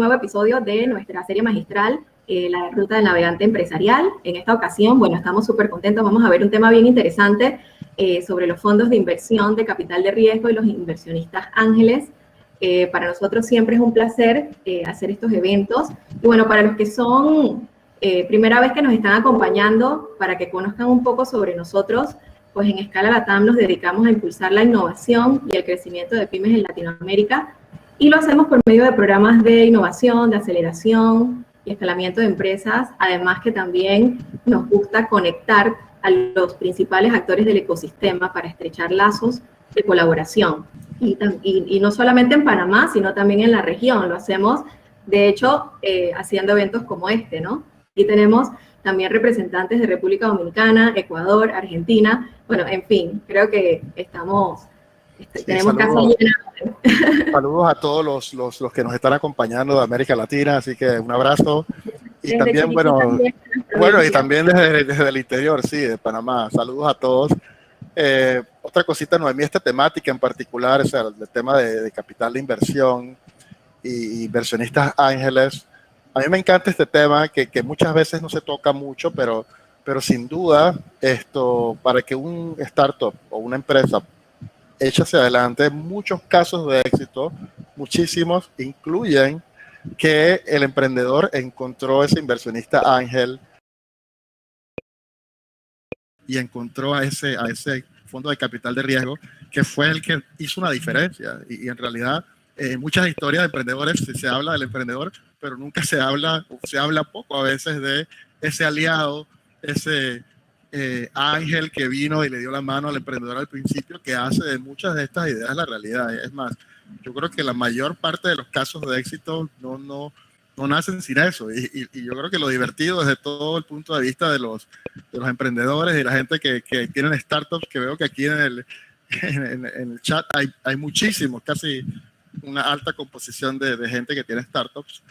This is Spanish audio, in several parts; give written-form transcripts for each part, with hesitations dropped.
nuevo episodio de nuestra serie magistral, La Ruta del Navegante Empresarial. En esta ocasión, bueno, estamos súper contentos. Vamos a ver un tema bien interesante sobre los fondos de inversión de capital de riesgo y los inversionistas ángeles. Para nosotros siempre es un placer hacer estos eventos. Y bueno, para los que son primera vez que nos están acompañando, para que conozcan un poco sobre nosotros, pues en Escala Latam nos dedicamos a impulsar la innovación y el crecimiento de pymes en Latinoamérica, y lo hacemos por medio de programas de innovación, de aceleración y escalamiento de empresas, además que también nos gusta conectar a los principales actores del ecosistema para estrechar lazos de colaboración. Y no solamente en Panamá, sino también en la región. Lo hacemos, de hecho, haciendo eventos como este, ¿no? Y tenemos también representantes de República Dominicana, Ecuador, Argentina. Bueno, en fin, creo que tenemos casa llena. Saludos a todos los que nos están acompañando de América Latina, así que un abrazo. Y desde también, y también desde el interior, sí, de Panamá. Saludos a todos. Otra cosita, Noemí, esta temática en particular, o sea, el tema de capital de inversión y inversionistas ángeles. A mí me encanta este tema que muchas veces no se toca mucho, pero sin duda, para que un startup o una empresa eche hacia adelante, muchos casos de éxito, muchísimos, incluyen que el emprendedor encontró ese inversionista ángel y encontró a ese fondo de capital de riesgo que fue el que hizo una diferencia. Y en realidad, en muchas historias de emprendedores se habla del emprendedor, pero nunca se habla, o se habla poco a veces de ese aliado, ese ángel que vino y le dio la mano al emprendedor al principio, que hace de muchas de estas ideas la realidad. Es más, yo creo que la mayor parte de los casos de éxito no nacen sin eso. Y yo creo que lo divertido desde todo el punto de vista de los emprendedores y la gente que tienen startups, que veo que aquí en el chat hay muchísimos, casi una alta composición de gente que tiene startups.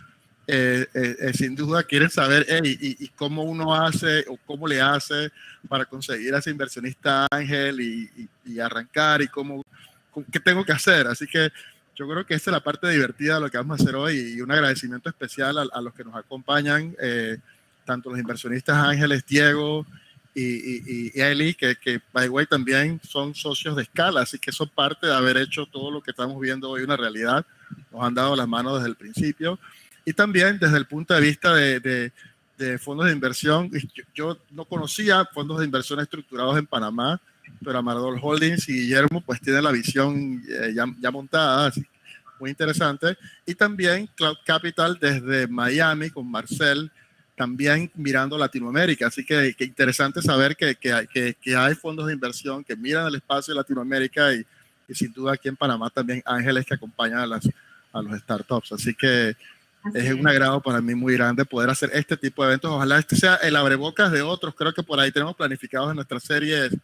Sin duda quieren saber y cómo uno hace o cómo le hace para conseguir a ese inversionista ángel y arrancar y qué tengo que hacer. Así que yo creo que esta es la parte divertida de lo que vamos a hacer hoy, y un agradecimiento especial a los que nos acompañan, tanto los inversionistas ángeles, Diego y Eli, que by the way también son socios de Escala, así que son parte de haber hecho todo lo que estamos viendo hoy una realidad. Nos han dado las manos desde el principio. Y también desde el punto de vista de fondos de inversión, yo no conocía fondos de inversión estructurados en Panamá, pero Amargor Holdings y Guillermo pues tienen la visión ya montada, así, muy interesante. Y también Cloud Capital desde Miami con Marcel, también mirando Latinoamérica. Así que interesante saber que hay fondos de inversión que miran el espacio de Latinoamérica y sin duda aquí en Panamá también ángeles que acompañan a los startups. Así que es un agrado para mí muy grande poder hacer este tipo de eventos. Ojalá este sea el abrebocas de otros. Creo que por ahí tenemos planificados en nuestras series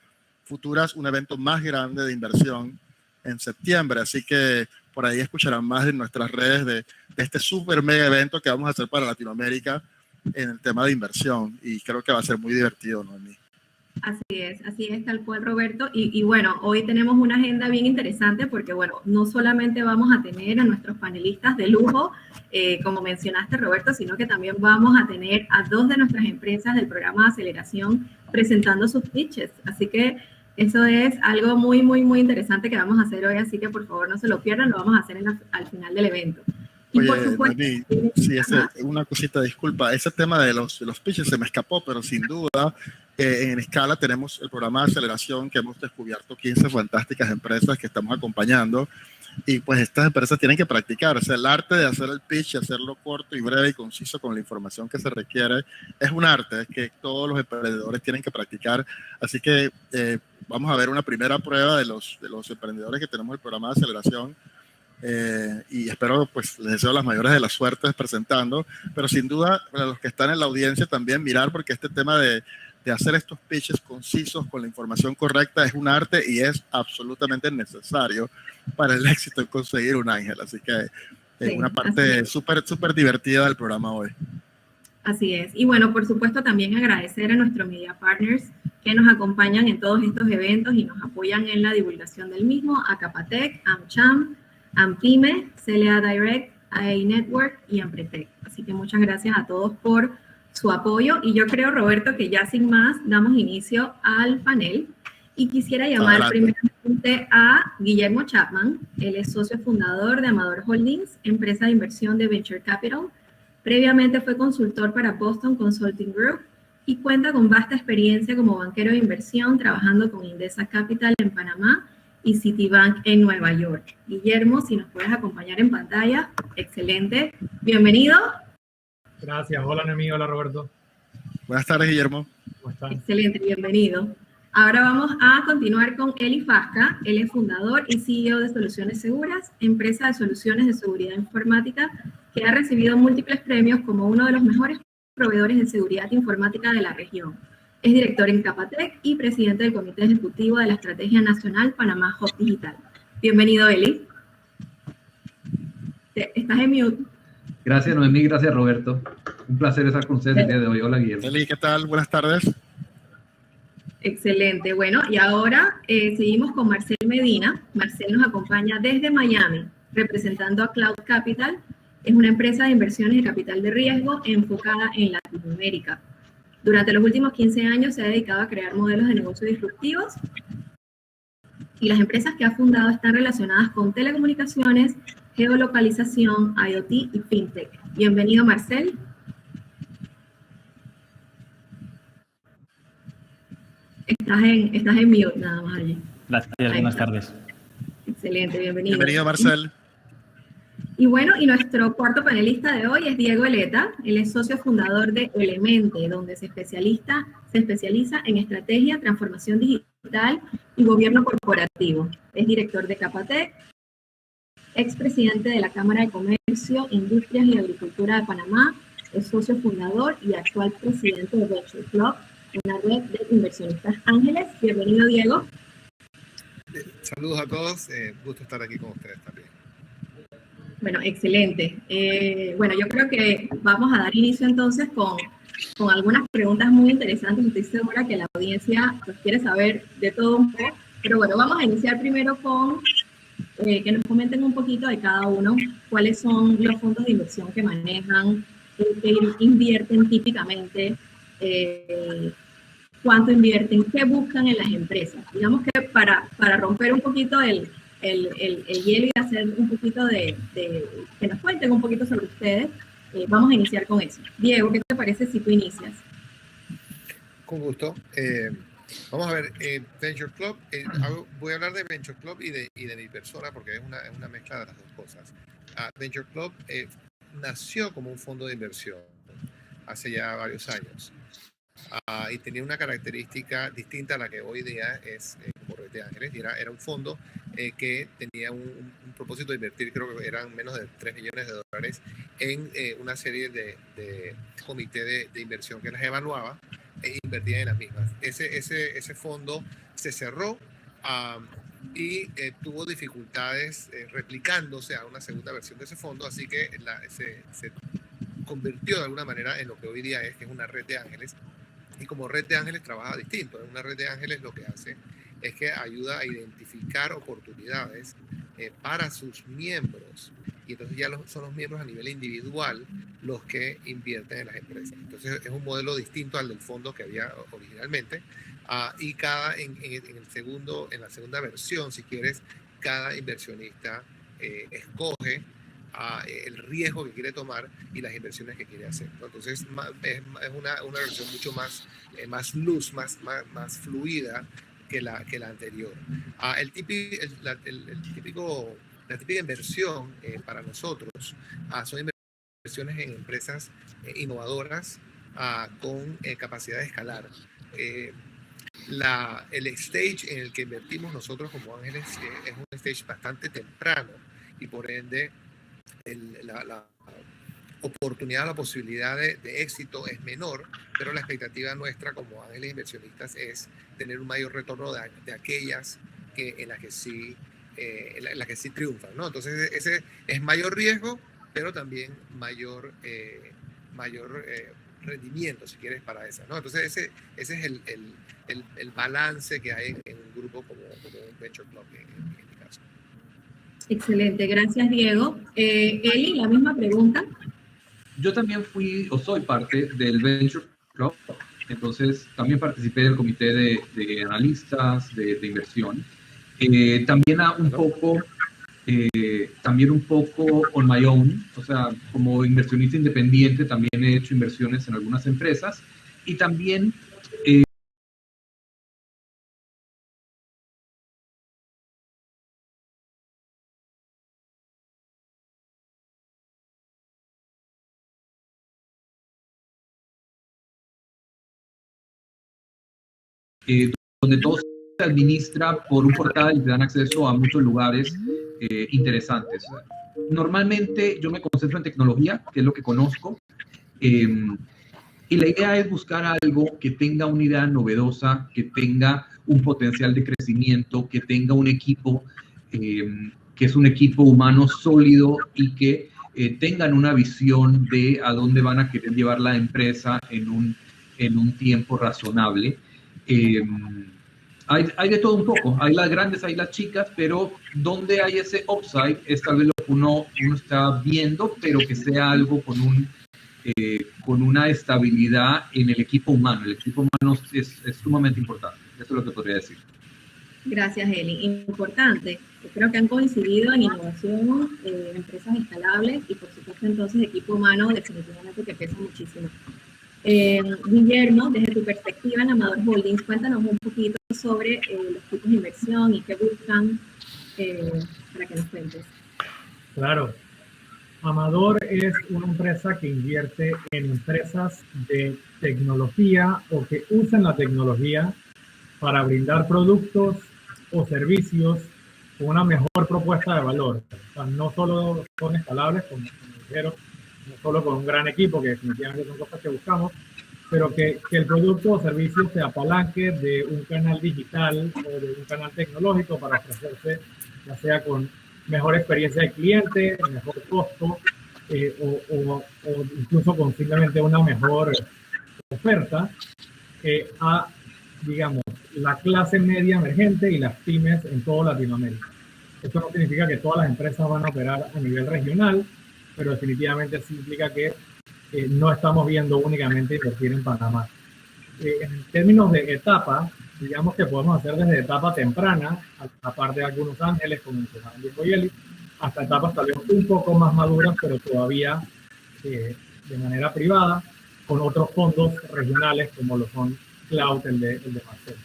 futuras un evento más grande de inversión en septiembre. Así que por ahí escucharán más en nuestras redes de este súper mega evento que vamos a hacer para Latinoamérica en el tema de inversión. Y creo que va a ser muy divertido, Noemí. Así es, tal cual, Roberto. Y bueno, hoy tenemos una agenda bien interesante porque, bueno, no solamente vamos a tener a nuestros panelistas de lujo, como mencionaste, Roberto, sino que también vamos a tener a dos de nuestras empresas del programa de aceleración presentando sus pitches. Así que eso es algo muy, muy, muy interesante que vamos a hacer hoy, así que por favor no se lo pierdan, lo vamos a hacer al final del evento. Y oye, por supuesto, Noemí, sí, una cosita, disculpa, ese tema de los pitches se me escapó, pero sin duda en Escala tenemos el programa de aceleración que hemos descubierto 15 fantásticas empresas que estamos acompañando, y pues estas empresas tienen que practicar, o sea, el arte de hacer el pitch, hacerlo corto y breve y conciso con la información que se requiere, es un arte que todos los emprendedores tienen que practicar. Así que vamos a ver una primera prueba de los emprendedores que tenemos el programa de aceleración. Y espero, pues les deseo las mayores de las suertes presentando, pero sin duda para los que están en la audiencia también mirar, porque este tema de hacer estos pitches concisos con la información correcta es un arte y es absolutamente necesario para el éxito de conseguir un ángel. Así que es una parte súper divertida del programa hoy. Así es. Y bueno, por supuesto también agradecer a nuestros media partners que nos acompañan en todos estos eventos y nos apoyan en la divulgación del mismo: a Capatec, AmCham, AmPyme, CLA Direct, AI Network y Empretec. Así que muchas gracias a todos por su apoyo y yo creo, Roberto, que ya sin más damos inicio al panel y quisiera llamar primeramente a Guillermo Chapman. Él es socio fundador de Amador Holdings, empresa de inversión de Venture Capital. Previamente fue consultor para Boston Consulting Group y cuenta con vasta experiencia como banquero de inversión, trabajando con Indesa Capital en Panamá y Citibank en Nueva York. Guillermo, si nos puedes acompañar en pantalla, excelente. Bienvenido. Gracias. Hola, Noemí. Hola, Roberto. Buenas tardes, Guillermo. ¿Cómo están? Excelente, bienvenido. Ahora vamos a continuar con Eli Fasca. Él es fundador y CEO de Soluciones Seguras, empresa de soluciones de seguridad informática que ha recibido múltiples premios como uno de los mejores proveedores de seguridad informática de la región. Es director en Capatec y presidente del Comité Ejecutivo de la Estrategia Nacional Panamá Hub Digital. Bienvenido, Eli. Estás en mute. Gracias, Noemí. Gracias, Roberto. Un placer estar con ustedes el día de hoy. Hola, Guillermo. Eli, ¿qué tal? Buenas tardes. Excelente. Bueno, y ahora seguimos con Marcel Medina. Marcel nos acompaña desde Miami, representando a Cloud Capital. Es una empresa de inversiones de capital de riesgo enfocada en Latinoamérica. Durante los últimos 15 años se ha dedicado a crear modelos de negocio disruptivos y las empresas que ha fundado están relacionadas con telecomunicaciones, geolocalización, IoT y FinTech. Bienvenido, Marcel. Estás en mute nada más allí. Gracias, buenas tardes. Excelente, bienvenido. Bienvenido, Marcel. Y bueno, y nuestro cuarto panelista de hoy es Diego Eleta. Él es socio fundador de Elemente, donde se especializa en estrategia, transformación digital y gobierno corporativo. Es director de Capatec, expresidente de la Cámara de Comercio, Industrias y Agricultura de Panamá, es socio fundador y actual presidente de Venture Club, una red de inversionistas ángeles. Bienvenido, Diego. Saludos a todos, gusto estar aquí con ustedes también. Bueno, excelente. Bueno, yo creo que vamos a dar inicio entonces con algunas preguntas muy interesantes. Estoy segura que la audiencia pues, quiere saber de todo un poco, pero bueno, vamos a iniciar primero con que nos comenten un poquito de cada uno, cuáles son los fondos de inversión que manejan, que invierten típicamente, cuánto invierten, qué buscan en las empresas. Digamos que para romper un poquito el hielo y hacer un poquito que nos cuenten un poquito sobre ustedes, vamos a iniciar con eso. Diego, ¿qué te parece si tú inicias? Con gusto. Vamos a ver, Venture Club, voy a hablar de Venture Club y de mi persona porque es una mezcla de las dos cosas. Venture Club nació como un fondo de inversión hace ya varios años y tenía una característica distinta a la que hoy día es como Red de Ángeles. Era un fondo que tenía un propósito de invertir, creo que eran menos de $3 millones en una serie de comité de inversión que las evaluaba e invertía en las mismas. Ese fondo se cerró y tuvo dificultades replicándose a una segunda versión de ese fondo, así que se convirtió de alguna manera en lo que hoy día es, que es una red de ángeles. Y como red de ángeles trabaja distinto. En una red de ángeles lo que hace es que ayuda a identificar oportunidades para sus miembros. Y entonces ya son los miembros a nivel individual los que invierten en las empresas. Entonces es un modelo distinto al del fondo que había originalmente. Y en la segunda versión, si quieres, cada inversionista escoge el riesgo que quiere tomar y las inversiones que quiere hacer, ¿no? Entonces es una versión mucho más loose, más fluida que la anterior. La típica inversión para nosotros son inversiones en empresas innovadoras con capacidad de escalar. El stage en el que invertimos nosotros como ángeles es un stage bastante temprano y por ende la oportunidad, la posibilidad de éxito es menor, pero la expectativa nuestra como ángeles inversionistas es tener un mayor retorno de aquellas en las que sí triunfan, ¿no? Entonces ese es mayor riesgo, pero también mayor rendimiento, si quieres, para esa, ¿no? Entonces ese es el balance que hay en un grupo como un Venture Club en mi caso. Excelente, gracias Diego. Eli, la misma pregunta. Yo también fui o soy parte del Venture Club, entonces también participé del comité de analistas de inversión. También también un poco on my own, o sea, como inversionista independiente también he hecho inversiones en algunas empresas y también donde todo se administra por un portal y te dan acceso a muchos lugares interesantes. Normalmente yo me concentro en tecnología, que es lo que conozco, y la idea es buscar algo que tenga una idea novedosa, que tenga un potencial de crecimiento, que tenga un equipo que es un equipo humano sólido y que tengan una visión de a dónde van a querer llevar la empresa en un tiempo razonable. Hay de todo un poco, hay las grandes, hay las chicas, pero donde hay ese upside es tal vez lo que uno está viendo, pero que sea algo con una estabilidad en el equipo humano. El equipo humano es sumamente importante, eso es lo que podría decir. Gracias, Eli. Importante. Yo creo que han coincidido en innovación, empresas escalables y, por supuesto, entonces, equipo humano definitivamente que pesa muchísimo. Guillermo, desde tu perspectiva en Amador Holdings, cuéntanos un poquito sobre los tipos de inversión y qué buscan para que nos cuentes. Claro. Amador es una empresa que invierte en empresas de tecnología o que usan la tecnología para brindar productos o servicios con una mejor propuesta de valor. O sea, no solo son escalables, como dijeron, no solo con un gran equipo, que definitivamente son cosas que buscamos, pero que el producto o servicio se apalanque de un canal digital o de un canal tecnológico para ofrecerse, ya sea con mejor experiencia de cliente, mejor costo, o incluso con simplemente una mejor oferta a, digamos, la clase media emergente y las pymes en toda Latinoamérica. Esto no significa que todas las empresas van a operar a nivel regional, pero definitivamente sí implica que no estamos viendo únicamente invertir en Panamá. En términos de etapa, digamos que podemos hacer desde etapa temprana, aparte de algunos ángeles, como mencionaban Diego y Eli, hasta etapas tal vez un poco más maduras, pero todavía de manera privada, con otros fondos regionales como lo son Cloud, el de Marcel.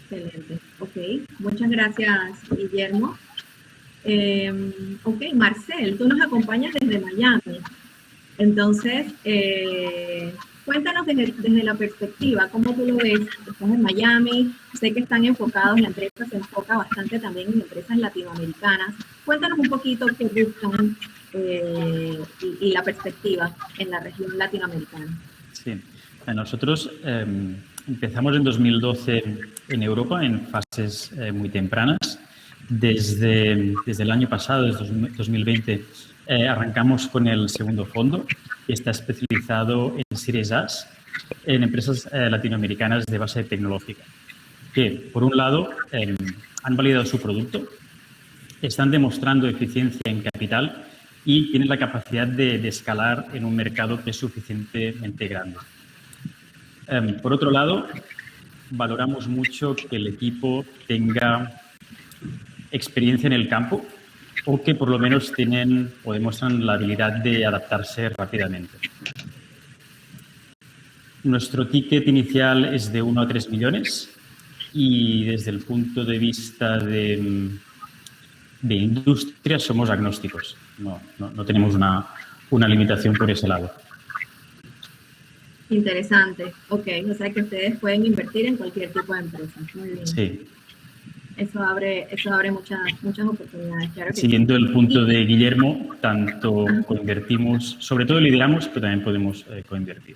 Excelente. Ok, muchas gracias, Guillermo. Ok, Marcel, tú nos acompañas desde Miami. Entonces, cuéntanos desde la perspectiva, ¿cómo tú lo ves? Estás en Miami, sé que están enfocados, la empresa se enfoca bastante también en empresas latinoamericanas. Cuéntanos un poquito qué buscan y la perspectiva en la región latinoamericana. Sí, nosotros empezamos en 2012 en Europa en fases muy tempranas. Desde el año pasado, desde 2020, arrancamos con el segundo fondo, que está especializado en Series A, en empresas latinoamericanas de base tecnológica, que, por un lado, han validado su producto, están demostrando eficiencia en capital y tienen la capacidad de escalar en un mercado que es suficientemente grande. Por otro lado, valoramos mucho que el equipo tenga experiencia en el campo o que por lo menos tienen o demuestran la habilidad de adaptarse rápidamente. Nuestro ticket inicial es de 1 a 3 millones y desde el punto de vista de industria somos agnósticos. No tenemos una limitación por ese lado. Interesante. Ok, o sea que ustedes pueden invertir en cualquier tipo de empresa. Muy bien. Sí. Eso abre muchas oportunidades. Claro que Siguiendo el punto de Guillermo, tanto coinvertimos, sobre todo lideramos, pero también podemos coinvertir.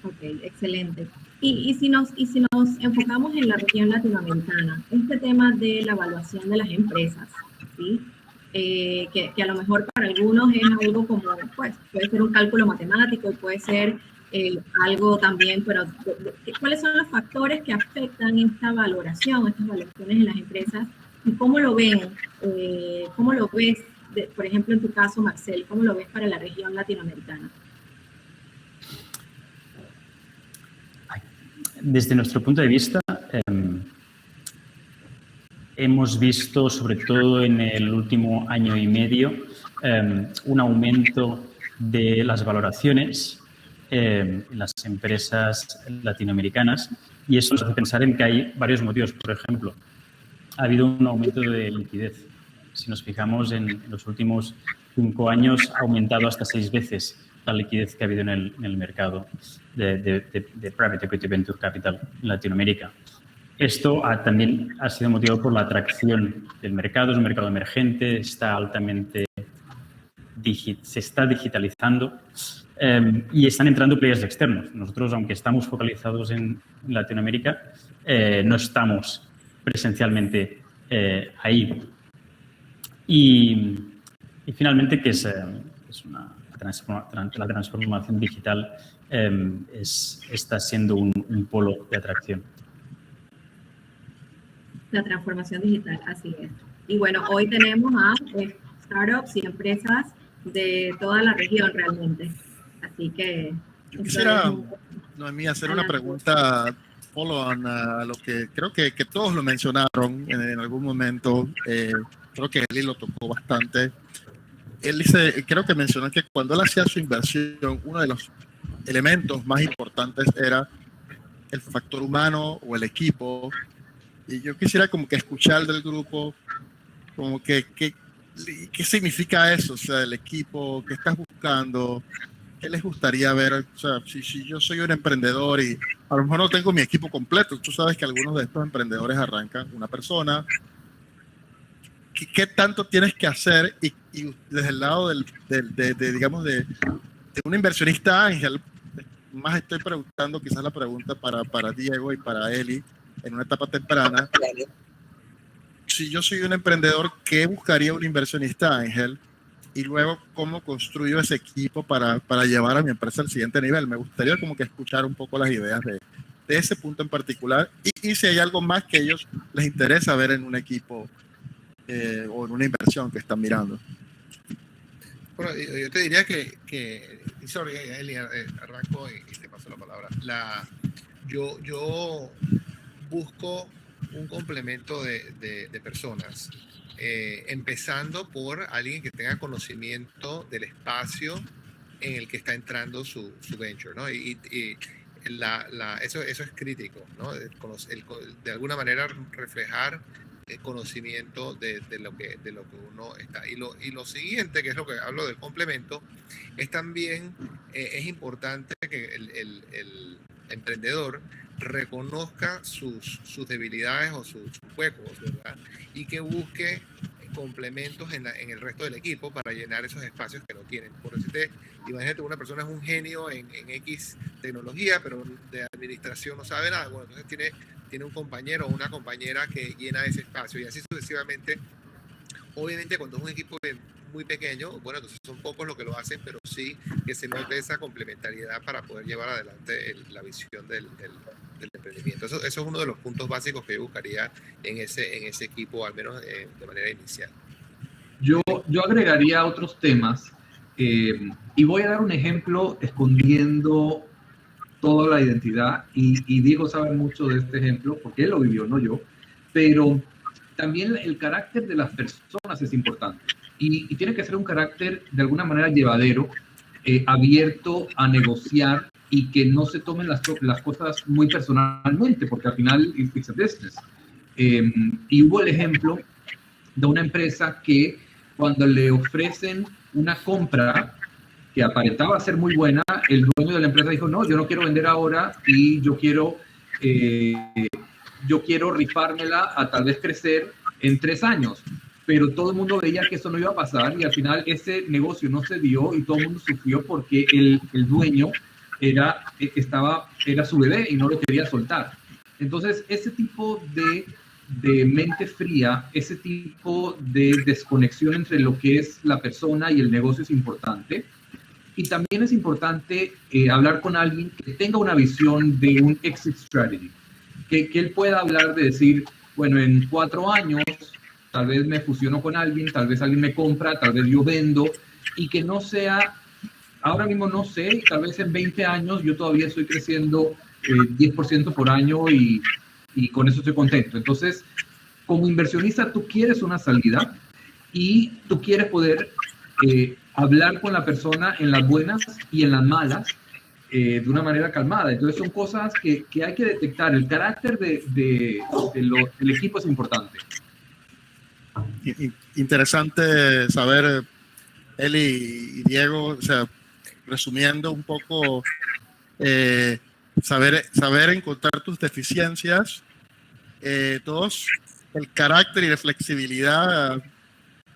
Ok, excelente. Y si nos enfocamos en la región latinoamericana, este tema de la evaluación de las empresas, ¿sí? Que a lo mejor para algunos es algo como, pues, puede ser un cálculo matemático y puede ser algo también, pero ¿cuáles son los factores que afectan esta valoración, estas valoraciones en las empresas ¿Y cómo lo ven? ¿Cómo lo ves, por ejemplo, en tu caso, Marcel, cómo lo ves para la región latinoamericana? Desde nuestro punto de vista, hemos visto, sobre todo en el último año y medio, un aumento de las valoraciones en las empresas latinoamericanas, y eso nos hace pensar en que hay varios motivos. Por ejemplo, ha habido un aumento de liquidez. Si nos fijamos, en los últimos 5 años ha aumentado hasta 6 veces la liquidez que ha habido en el mercado de Private Equity Venture Capital en Latinoamérica. Esto también ha sido motivado por la atracción del mercado. Es un mercado emergente, está altamente se está digitalizando y están entrando players externos. Nosotros, aunque estamos focalizados en Latinoamérica, no estamos presencialmente ahí. Y finalmente, que es la transformación digital está siendo un polo de atracción. La transformación digital, así es. Y bueno, hoy tenemos a startups y empresas de toda la región realmente. Así que... Yo quisiera, Noemí, hacer una pregunta follow-on a lo que creo que todos lo mencionaron en algún momento. Creo que Eli lo tocó bastante. Él dice, creo que mencionó que cuando él hacía su inversión, uno de los elementos más importantes era el factor humano o el equipo. Y yo quisiera como que escuchar del grupo como que qué significa eso, o sea, el equipo, qué estás buscando, qué les gustaría ver. O sea, si yo soy un emprendedor y a lo mejor no tengo mi equipo completo, tú sabes que algunos de estos emprendedores arrancan una persona. ¿Qué tanto tienes que hacer? Y desde el lado digamos, de un inversionista ángel, más estoy preguntando, quizás la pregunta para Diego y para Eli, en una etapa temprana. Si yo soy un emprendedor, ¿qué buscaría un inversionista ángel? Y luego, ¿cómo construyo ese equipo para llevar a mi empresa al siguiente nivel? Me gustaría como que escuchar un poco las ideas de ese punto en particular, y si hay algo más que a ellos les interesa ver en un equipo o en una inversión que están mirando. Bueno, yo te diría sorry, Eli, arranco y te paso la palabra. Yo busco un complemento de personas, empezando por alguien que tenga conocimiento del espacio en el que está entrando su venture, ¿no? Eso es crítico, ¿no? De alguna manera reflejar el conocimiento de lo que uno está. Y lo siguiente, que es lo que hablo del complemento, es también es importante que el emprendedor reconozca sus debilidades o sus huecos, ¿verdad? Y que busque complementos en el resto del equipo para llenar esos espacios que no tienen. Por decirte, imagínate, una persona es un genio en X tecnología, pero de administración no sabe nada. Bueno, entonces tiene un compañero o una compañera que llena ese espacio, y así sucesivamente. Obviamente, cuando es un equipo muy pequeño, bueno, entonces son pocos los que lo hacen, pero sí que se note esa complementariedad para poder llevar adelante la visión del emprendimiento. Eso es uno de los puntos básicos que yo buscaría en ese equipo, al menos de manera inicial. Yo agregaría otros temas, y voy a dar un ejemplo escondiendo toda la identidad, y Diego sabe mucho de este ejemplo porque él lo vivió, no yo, pero también el carácter de las personas es importante, y tiene que ser un carácter de alguna manera llevadero, abierto a negociar, y que no se tomen las cosas muy personalmente, porque al final it's a business. Y hubo el ejemplo de una empresa que cuando le ofrecen una compra que aparentaba ser muy buena, el dueño de la empresa dijo, no, yo no quiero vender ahora, y yo quiero rifármela a tal vez crecer en 3 años. Pero todo el mundo veía que eso no iba a pasar, y al final ese negocio no se dio y todo el mundo sufrió porque el dueño era su bebé y no lo quería soltar. Entonces, ese tipo de mente fría, ese tipo de desconexión entre lo que es la persona y el negocio es importante. Y también es importante hablar con alguien que tenga una visión de un exit strategy, que él pueda hablar de decir, bueno, en 4 años tal vez me fusiono con alguien, tal vez alguien me compra, tal vez yo vendo, y que no sea, ahora mismo no sé, tal vez en 20 años yo todavía estoy creciendo 10% por año y con eso estoy contento. Entonces, como inversionista, tú quieres una salida y tú quieres poder hablar con la persona en las buenas y en las malas de una manera calmada. Entonces, son cosas que hay que detectar. El carácter del equipo es importante. Interesante saber, Eli y Diego, o sea, resumiendo un poco, saber encontrar tus deficiencias, dos, el carácter y la flexibilidad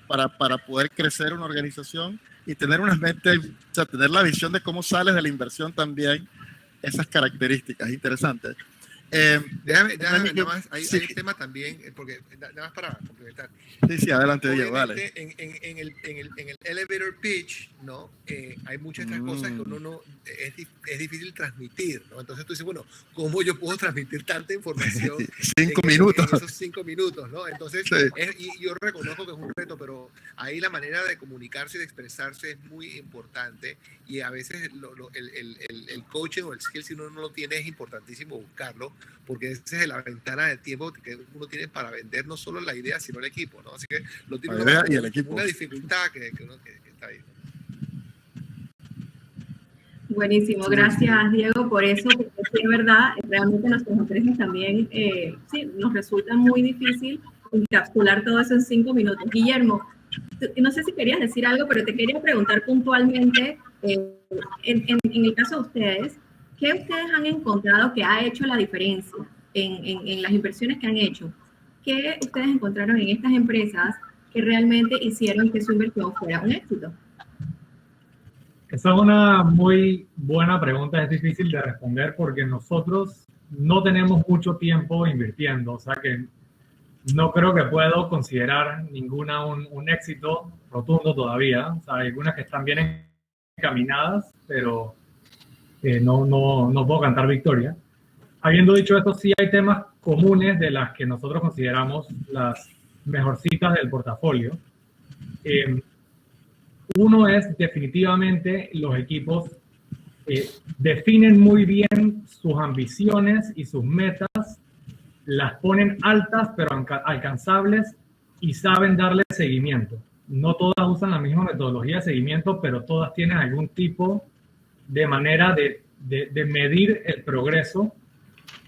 para poder crecer una organización y tener una mente, o sea, tener la visión de cómo sales de la inversión también, esas características. Interesante. Déjame nada más, hay sí. un tema también, porque nada más para complementar. Sí, adelante, Diego, dale. En el elevator pitch, ¿no? Hay muchas otras cosas que uno no, es difícil transmitir, ¿no? Entonces tú dices, bueno, ¿cómo yo puedo transmitir tanta información 5 minutos. en esos 5 minutos, ¿no? Entonces, sí. Y yo reconozco que es un reto, pero ahí la manera de comunicarse y de expresarse es muy importante, y a veces el coaching o el skill, si uno no lo tiene, es importantísimo buscarlo, porque esa es la ventana de tiempo que uno tiene para vender no solo la idea, sino el equipo, ¿no? Así que lo tiene la idea y el equipo. Una dificultad que está ahí, ¿no? Buenísimo, gracias Diego por eso, porque sí, es verdad, realmente nuestras empresas también sí, nos resulta muy difícil encapsular todo eso en 5 minutos. Guillermo, no sé si querías decir algo, pero te quería preguntar puntualmente, en el caso de ustedes, ¿qué ustedes han encontrado que ha hecho la diferencia en las inversiones que han hecho? ¿Qué ustedes encontraron en estas empresas que realmente hicieron que su inversión fuera un éxito? Esa es una muy buena pregunta, es difícil de responder porque nosotros no tenemos mucho tiempo invirtiendo, o sea que no creo que puedo considerar ninguna un éxito rotundo todavía. O sea, hay algunas que están bien encaminadas, pero no puedo cantar victoria. Habiendo dicho esto, sí hay temas comunes de las que nosotros consideramos las mejorcitas del portafolio. Uno es definitivamente los equipos definen muy bien sus ambiciones y sus metas, las ponen altas pero alcanzables y saben darle seguimiento. No todas usan la misma metodología de seguimiento, pero todas tienen algún tipo de manera de medir el progreso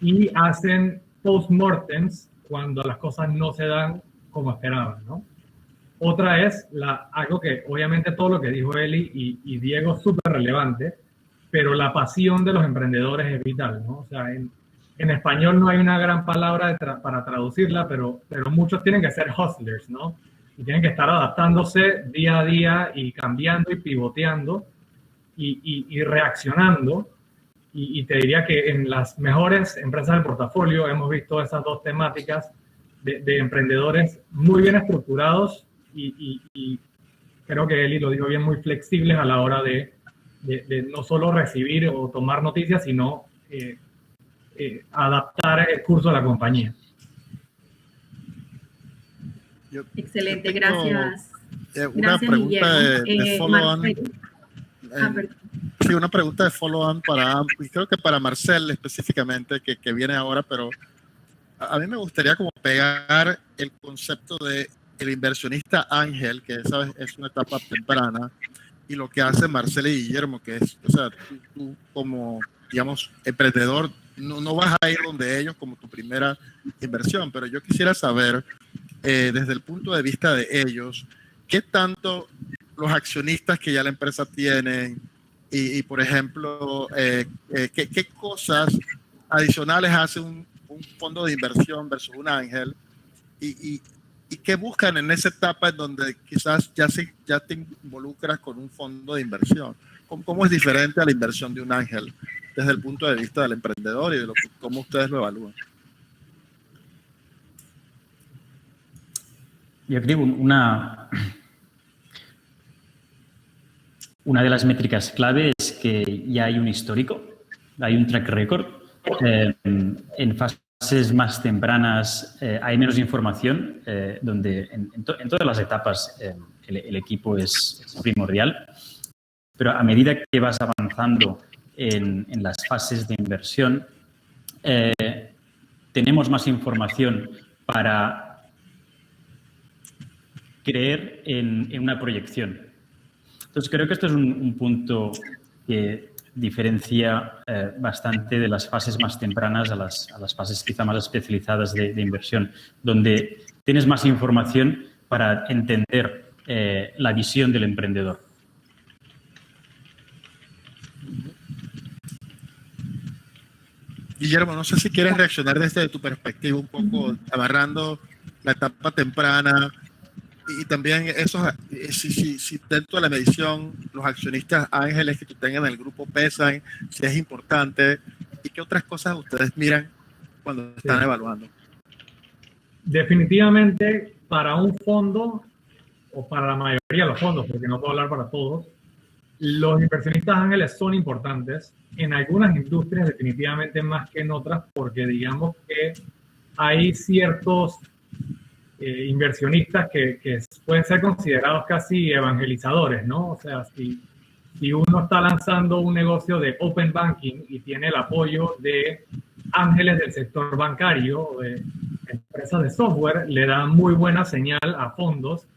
y hacen post-mortems cuando las cosas no se dan como esperaban, ¿no? Otra es algo que obviamente todo lo que dijo Eli y Diego es súper relevante, pero la pasión de los emprendedores es vital, ¿no? O sea, en español no hay una gran palabra para traducirla, pero muchos tienen que ser hustlers, ¿no? Y tienen que estar adaptándose día a día y cambiando y pivoteando y reaccionando. Y te diría que en las mejores empresas del portafolio hemos visto esas dos temáticas de emprendedores muy bien estructurados y creo que Eli lo dijo bien, muy flexibles a la hora de no solo recibir o tomar noticias, sino adaptar el curso de la compañía. Excelente, gracias. Una pregunta de follow-on. Sí, una pregunta de follow-on y creo que para Marcel específicamente, que viene ahora, pero a mí me gustaría como pegar el concepto de el inversionista ángel, que ¿sabes? Es una etapa temprana, y lo que hace Marcel y Guillermo, que es, o sea, tú como, digamos, emprendedor, no vas a ir donde ellos como tu primera inversión, pero yo quisiera saber, desde el punto de vista de ellos, ¿qué tanto los accionistas que ya la empresa tienen y por ejemplo, qué cosas adicionales hace un fondo de inversión versus un ángel y qué buscan en esa etapa en donde quizás ya te involucras con un fondo de inversión? ¿Cómo es diferente a la inversión de un ángel desde el punto de vista del emprendedor y de cómo ustedes lo evalúan? Yo creo una de las métricas clave es que ya hay un histórico, hay un track record en fases fases más tempranas hay menos información, donde en todas las etapas el equipo es primordial, pero a medida que vas avanzando en las fases de inversión, tenemos más información para creer en una proyección. Entonces, creo que esto es un punto que diferencia bastante de las fases más tempranas a las fases quizá más especializadas de inversión, donde tienes más información para entender la visión del emprendedor. Guillermo, no sé si quieres reaccionar desde tu perspectiva un poco, agarrando la etapa temprana y también si dentro de la medición los accionistas ángeles que tú tengas en el grupo pesan, si es importante y qué otras cosas ustedes miran cuando están evaluando. Definitivamente para un fondo o para la mayoría de los fondos, porque no puedo hablar para todos, los inversionistas ángeles son importantes en algunas industrias definitivamente más que en otras, porque digamos que hay ciertos inversionistas que pueden ser considerados casi evangelizadores, ¿no? O sea, si uno está lanzando un negocio de open banking y tiene el apoyo de ángeles del sector bancario o de empresas de software, le da muy buena señal a fondos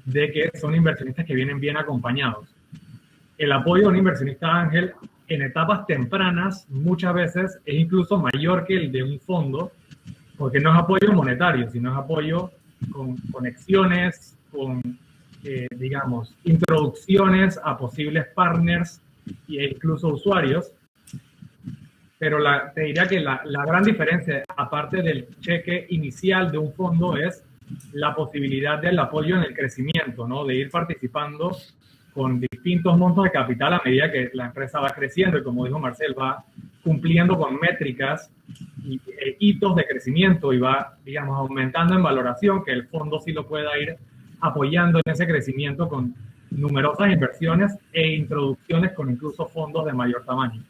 de que son inversionistas que vienen bien acompañados. El apoyo de un inversionista ángel en etapas tempranas muchas veces es incluso mayor que el de un fondo, porque no es apoyo monetario, sino es apoyo con conexiones, con, digamos, introducciones a posibles partners e incluso usuarios. Pero te diría que la gran diferencia, aparte del cheque inicial de un fondo, es la posibilidad del apoyo en el crecimiento, ¿no? De ir participando con distintos montos de capital a medida que la empresa va creciendo y, como dijo Marcel, va cumpliendo con métricas y hitos de crecimiento y va, digamos, aumentando en valoración, que el fondo sí lo pueda ir apoyando en ese crecimiento con numerosas inversiones e introducciones con incluso fondos de mayor tamaño.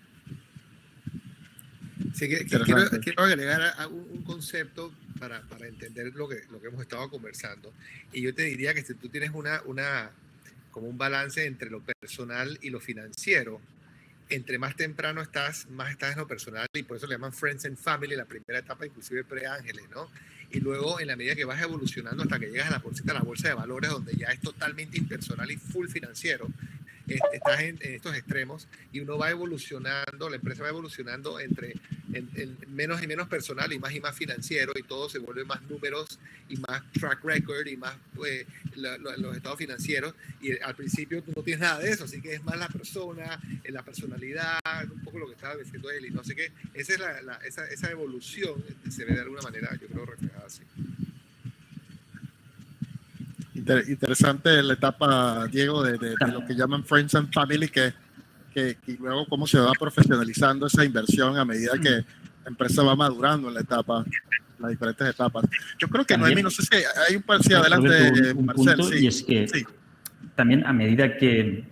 Sí, quiero agregar un concepto para entender lo que hemos estado conversando. Y yo te diría que si tú tienes como un balance entre lo personal y lo financiero, entre más temprano estás, más estás en lo personal, y por eso le llaman Friends and Family, la primera etapa, inclusive pre-ángeles, ¿no? Y luego, en la medida que vas evolucionando hasta que llegas a la bolsa de valores, donde ya es totalmente impersonal y full financiero, estás en estos extremos y uno va evolucionando, la empresa va evolucionando entre menos y menos personal y más financiero, y todo se vuelve más números y más track record y más los estados financieros, y al principio tú no tienes nada de eso, así que es más la persona, la personalidad, un poco lo que estaba diciendo él, y no sé qué, esa evolución se ve de alguna manera, yo creo, reflejada así. Interesante la etapa, Diego, de lo que llaman Friends and Family, y luego cómo se va profesionalizando esa inversión a medida que la empresa va madurando en las diferentes etapas. Yo creo que Noemí, no sé si hay un par, sí, adelante, un Marcel. Punto, sí, y es que también a medida que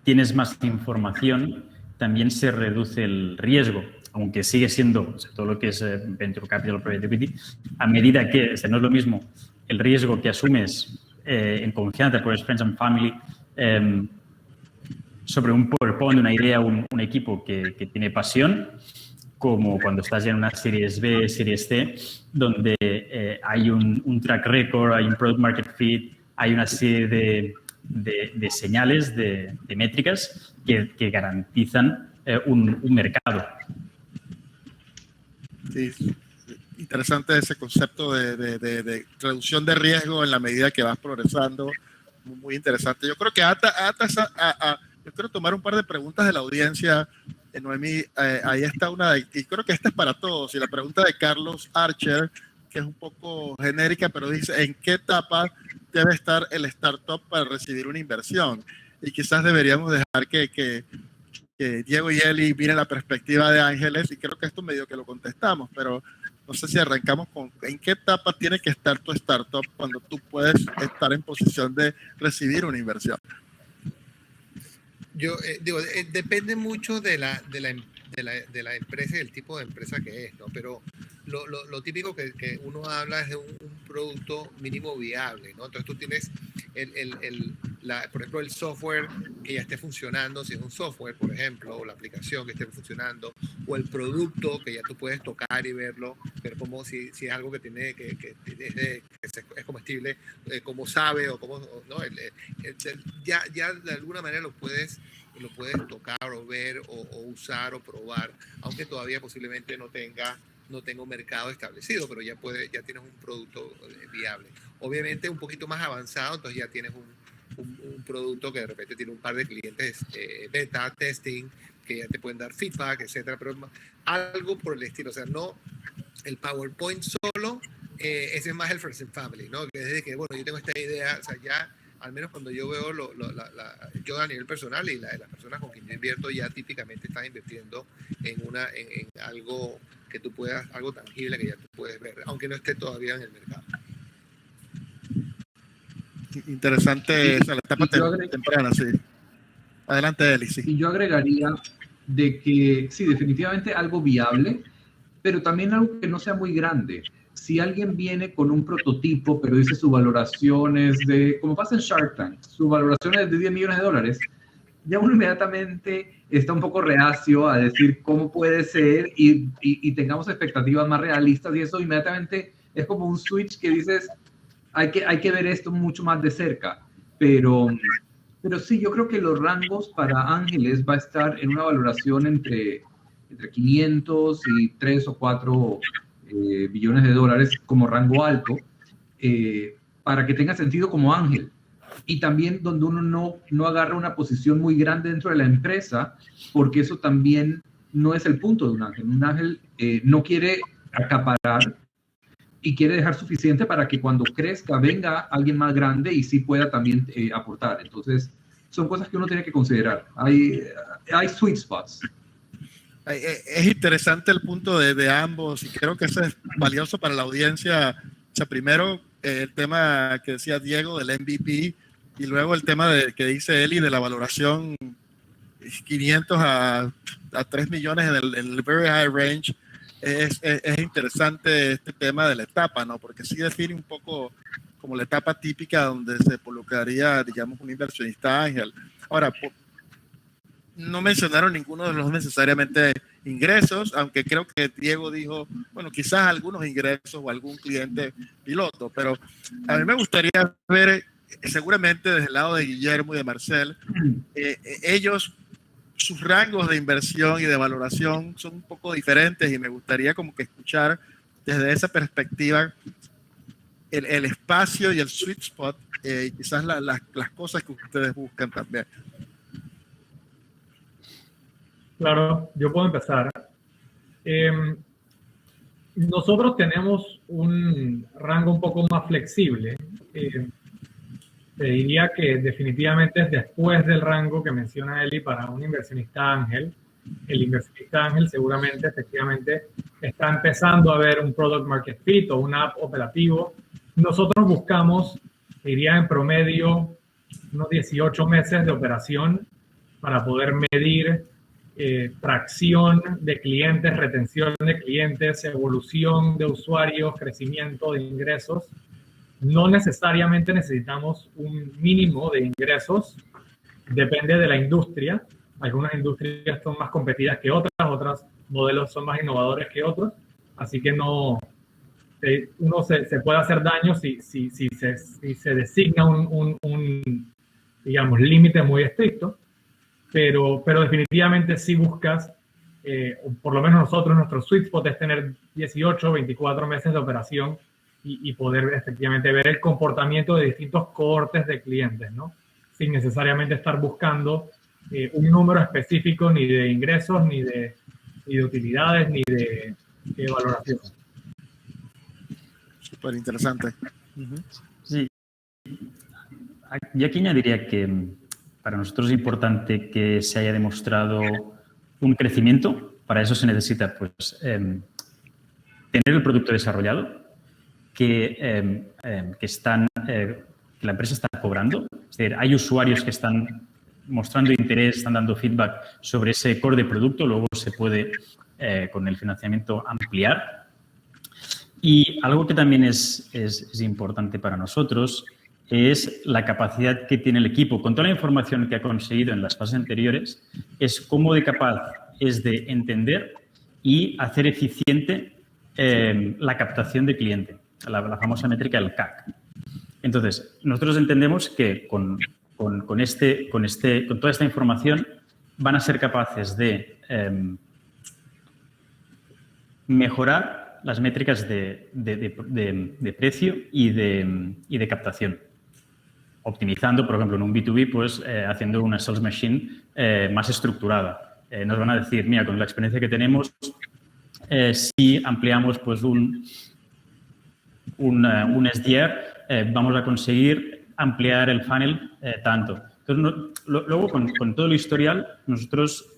tienes más información, también se reduce el riesgo, aunque sigue siendo, o sea, todo lo que es Venture Capital, Private Equity, a medida que, o sea, no es lo mismo el riesgo que asumes en confianza por Friends and Family sobre un PowerPoint, una idea, un equipo que tiene pasión, como cuando estás ya en una Series B, Series C, donde hay un track record, hay un product market fit, hay una serie de señales, de métricas que garantizan un mercado. Sí. Interesante ese concepto de reducción de riesgo en la medida que vas progresando. Muy interesante. Yo creo que yo quiero tomar un par de preguntas de la audiencia. Noemí, ahí está una, y creo que esta es para todos. Y la pregunta de Carlos Archer, que es un poco genérica, pero dice, ¿en qué etapa debe estar el startup para recibir una inversión? Y quizás deberíamos dejar que Diego y Eli miren la perspectiva de ángeles, y creo que esto medio que lo contestamos, pero no sé si arrancamos con ¿en qué etapa tiene que estar tu startup cuando tú puedes estar en posición de recibir una inversión? Yo digo, depende mucho de la de la empresa y el tipo de empresa que es, ¿no? Pero lo típico que uno habla es de un producto mínimo viable, ¿no? Entonces tú tienes, por ejemplo, el software que ya esté funcionando, si es un software, por ejemplo, o la aplicación que esté funcionando, o el producto que ya tú puedes tocar y verlo, ver cómo si es algo que tiene que es comestible, cómo sabe o cómo, ¿no? Ya de alguna manera lo puedes tocar o ver o usar o probar, aunque todavía posiblemente no tenga un mercado establecido, pero ya tienes un producto viable. Obviamente un poquito más avanzado, entonces ya tienes un producto que de repente tiene un par de clientes beta, testing, que ya te pueden dar feedback, etcétera, pero algo por el estilo, o sea, no el PowerPoint solo, ese es más el Friends and Family, ¿no? Que es de que, bueno, yo tengo esta idea, o sea, ya al menos cuando yo veo yo a nivel personal y las personas con quien yo invierto ya típicamente están invirtiendo en algo que tú puedas, algo tangible que ya tú puedes ver, aunque no esté todavía en el mercado. Interesante esa, la etapa temprana, sí. Adelante, Eli, sí. Y yo agregaría de que sí, definitivamente algo viable, pero también algo que no sea muy grande. Si alguien viene con un prototipo, pero dice su valoración es de, como pasa en Shark Tank, su valoración es de $10 millones, ya uno inmediatamente está un poco reacio a decir cómo puede ser y tengamos expectativas más realistas, y eso inmediatamente es como un switch que dices, hay que ver esto mucho más de cerca. Pero sí, yo creo que los rangos para ángeles va a estar en una valoración entre 500 y 3 o 4 billones de dólares como rango alto, para que tenga sentido como ángel. Y también donde uno no agarra una posición muy grande dentro de la empresa, porque eso también no es el punto de un ángel. Un ángel no quiere acaparar y quiere dejar suficiente para que cuando crezca venga alguien más grande y sí pueda también aportar. Entonces, son cosas que uno tiene que considerar. Hay sweet spots. Es interesante el punto de ambos y creo que eso es valioso para la audiencia. O sea, primero el tema que decía Diego del MVP y luego el tema que dice Eli de la valoración 500 a 3 millones en el very high range. Es interesante este tema de la etapa, ¿no? Porque sí define un poco como la etapa típica donde se colocaría, digamos, un inversionista ángel. Ahora, no mencionaron ninguno de los necesariamente ingresos, aunque creo que Diego dijo, bueno, quizás algunos ingresos o algún cliente piloto, pero a mí me gustaría ver, seguramente desde el lado de Guillermo y de Marcel, ellos, sus rangos de inversión y de valoración son un poco diferentes y me gustaría como que escuchar desde esa perspectiva el espacio y el sweet spot y quizás las cosas que ustedes buscan también. Claro, yo puedo empezar. Nosotros tenemos un rango un poco más flexible. Te diría que definitivamente es después del rango que menciona Eli para un inversionista ángel. El inversionista ángel seguramente, efectivamente, está empezando a ver un product market fit o un app operativo. Nosotros buscamos, diría en promedio, unos 18 meses de operación para poder medir tracción de clientes, retención de clientes, evolución de usuarios, crecimiento de ingresos. No necesariamente necesitamos un mínimo de ingresos, depende de la industria. Algunas industrias son más competidas que otros modelos son más innovadores que otros, así que uno se puede hacer daño si se designa un digamos, límite muy estricto. Pero definitivamente sí buscas, por lo menos nosotros, nuestro sweet spot es tener 18, 24 meses de operación y poder efectivamente ver el comportamiento de distintos cohortes de clientes, ¿no? Sin necesariamente estar buscando un número específico ni de ingresos, ni de utilidades, ni de valoración. Súper interesante. Sí. Y aquí añadiría que para nosotros es importante que se haya demostrado un crecimiento. Para eso se necesita pues, tener el producto desarrollado, que la empresa está cobrando. Es decir, hay usuarios que están mostrando interés, están dando feedback sobre ese core de producto, luego se puede con el financiamiento ampliar. Y algo que también es importante para nosotros es la capacidad que tiene el equipo, con toda la información que ha conseguido en las fases anteriores, es cómo de capaz es de entender y hacer eficiente la captación de cliente, la famosa métrica del CAC. Entonces, nosotros entendemos que con toda esta información van a ser capaces de mejorar las métricas de precio y de captación. Optimizando, por ejemplo, en un B2B, pues haciendo una sales machine más estructurada. Nos van a decir, mira, con la experiencia que tenemos, si ampliamos pues un SDR, vamos a conseguir ampliar el funnel tanto. Entonces, luego, con todo el historial, nosotros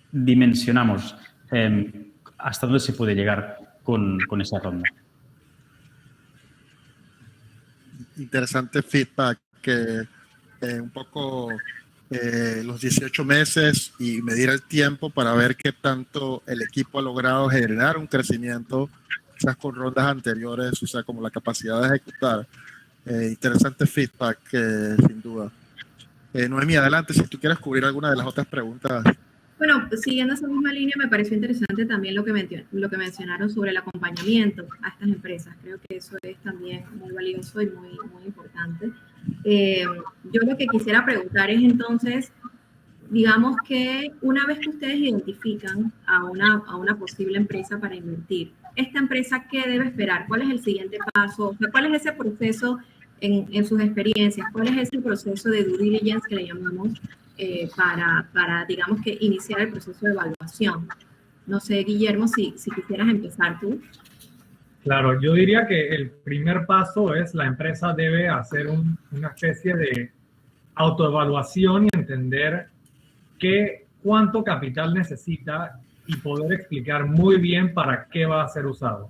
dimensionamos hasta dónde se puede llegar con esa ronda. Interesante feedback que un poco los 18 meses y medir el tiempo para ver qué tanto el equipo ha logrado generar un crecimiento, quizás con rondas anteriores, o sea, como la capacidad de ejecutar. Interesante feedback, sin duda. Noemí, adelante, si tú quieres cubrir alguna de las otras preguntas. Bueno, siguiendo esa misma línea, me pareció interesante también lo que mencionaron sobre el acompañamiento a estas empresas. Creo que eso es también muy valioso y muy, muy importante. Yo lo que quisiera preguntar es entonces, digamos que una vez que ustedes identifican a una posible empresa para invertir, ¿esta empresa qué debe esperar? ¿Cuál es el siguiente paso? O sea, ¿cuál es ese proceso en sus experiencias? ¿Cuál es ese proceso de due diligence que le llamamos para, digamos que, iniciar el proceso de evaluación? No sé, Guillermo, si quisieras empezar tú. Claro, yo diría que el primer paso es la empresa debe hacer una especie de autoevaluación y entender cuánto capital necesita y poder explicar muy bien para qué va a ser usado.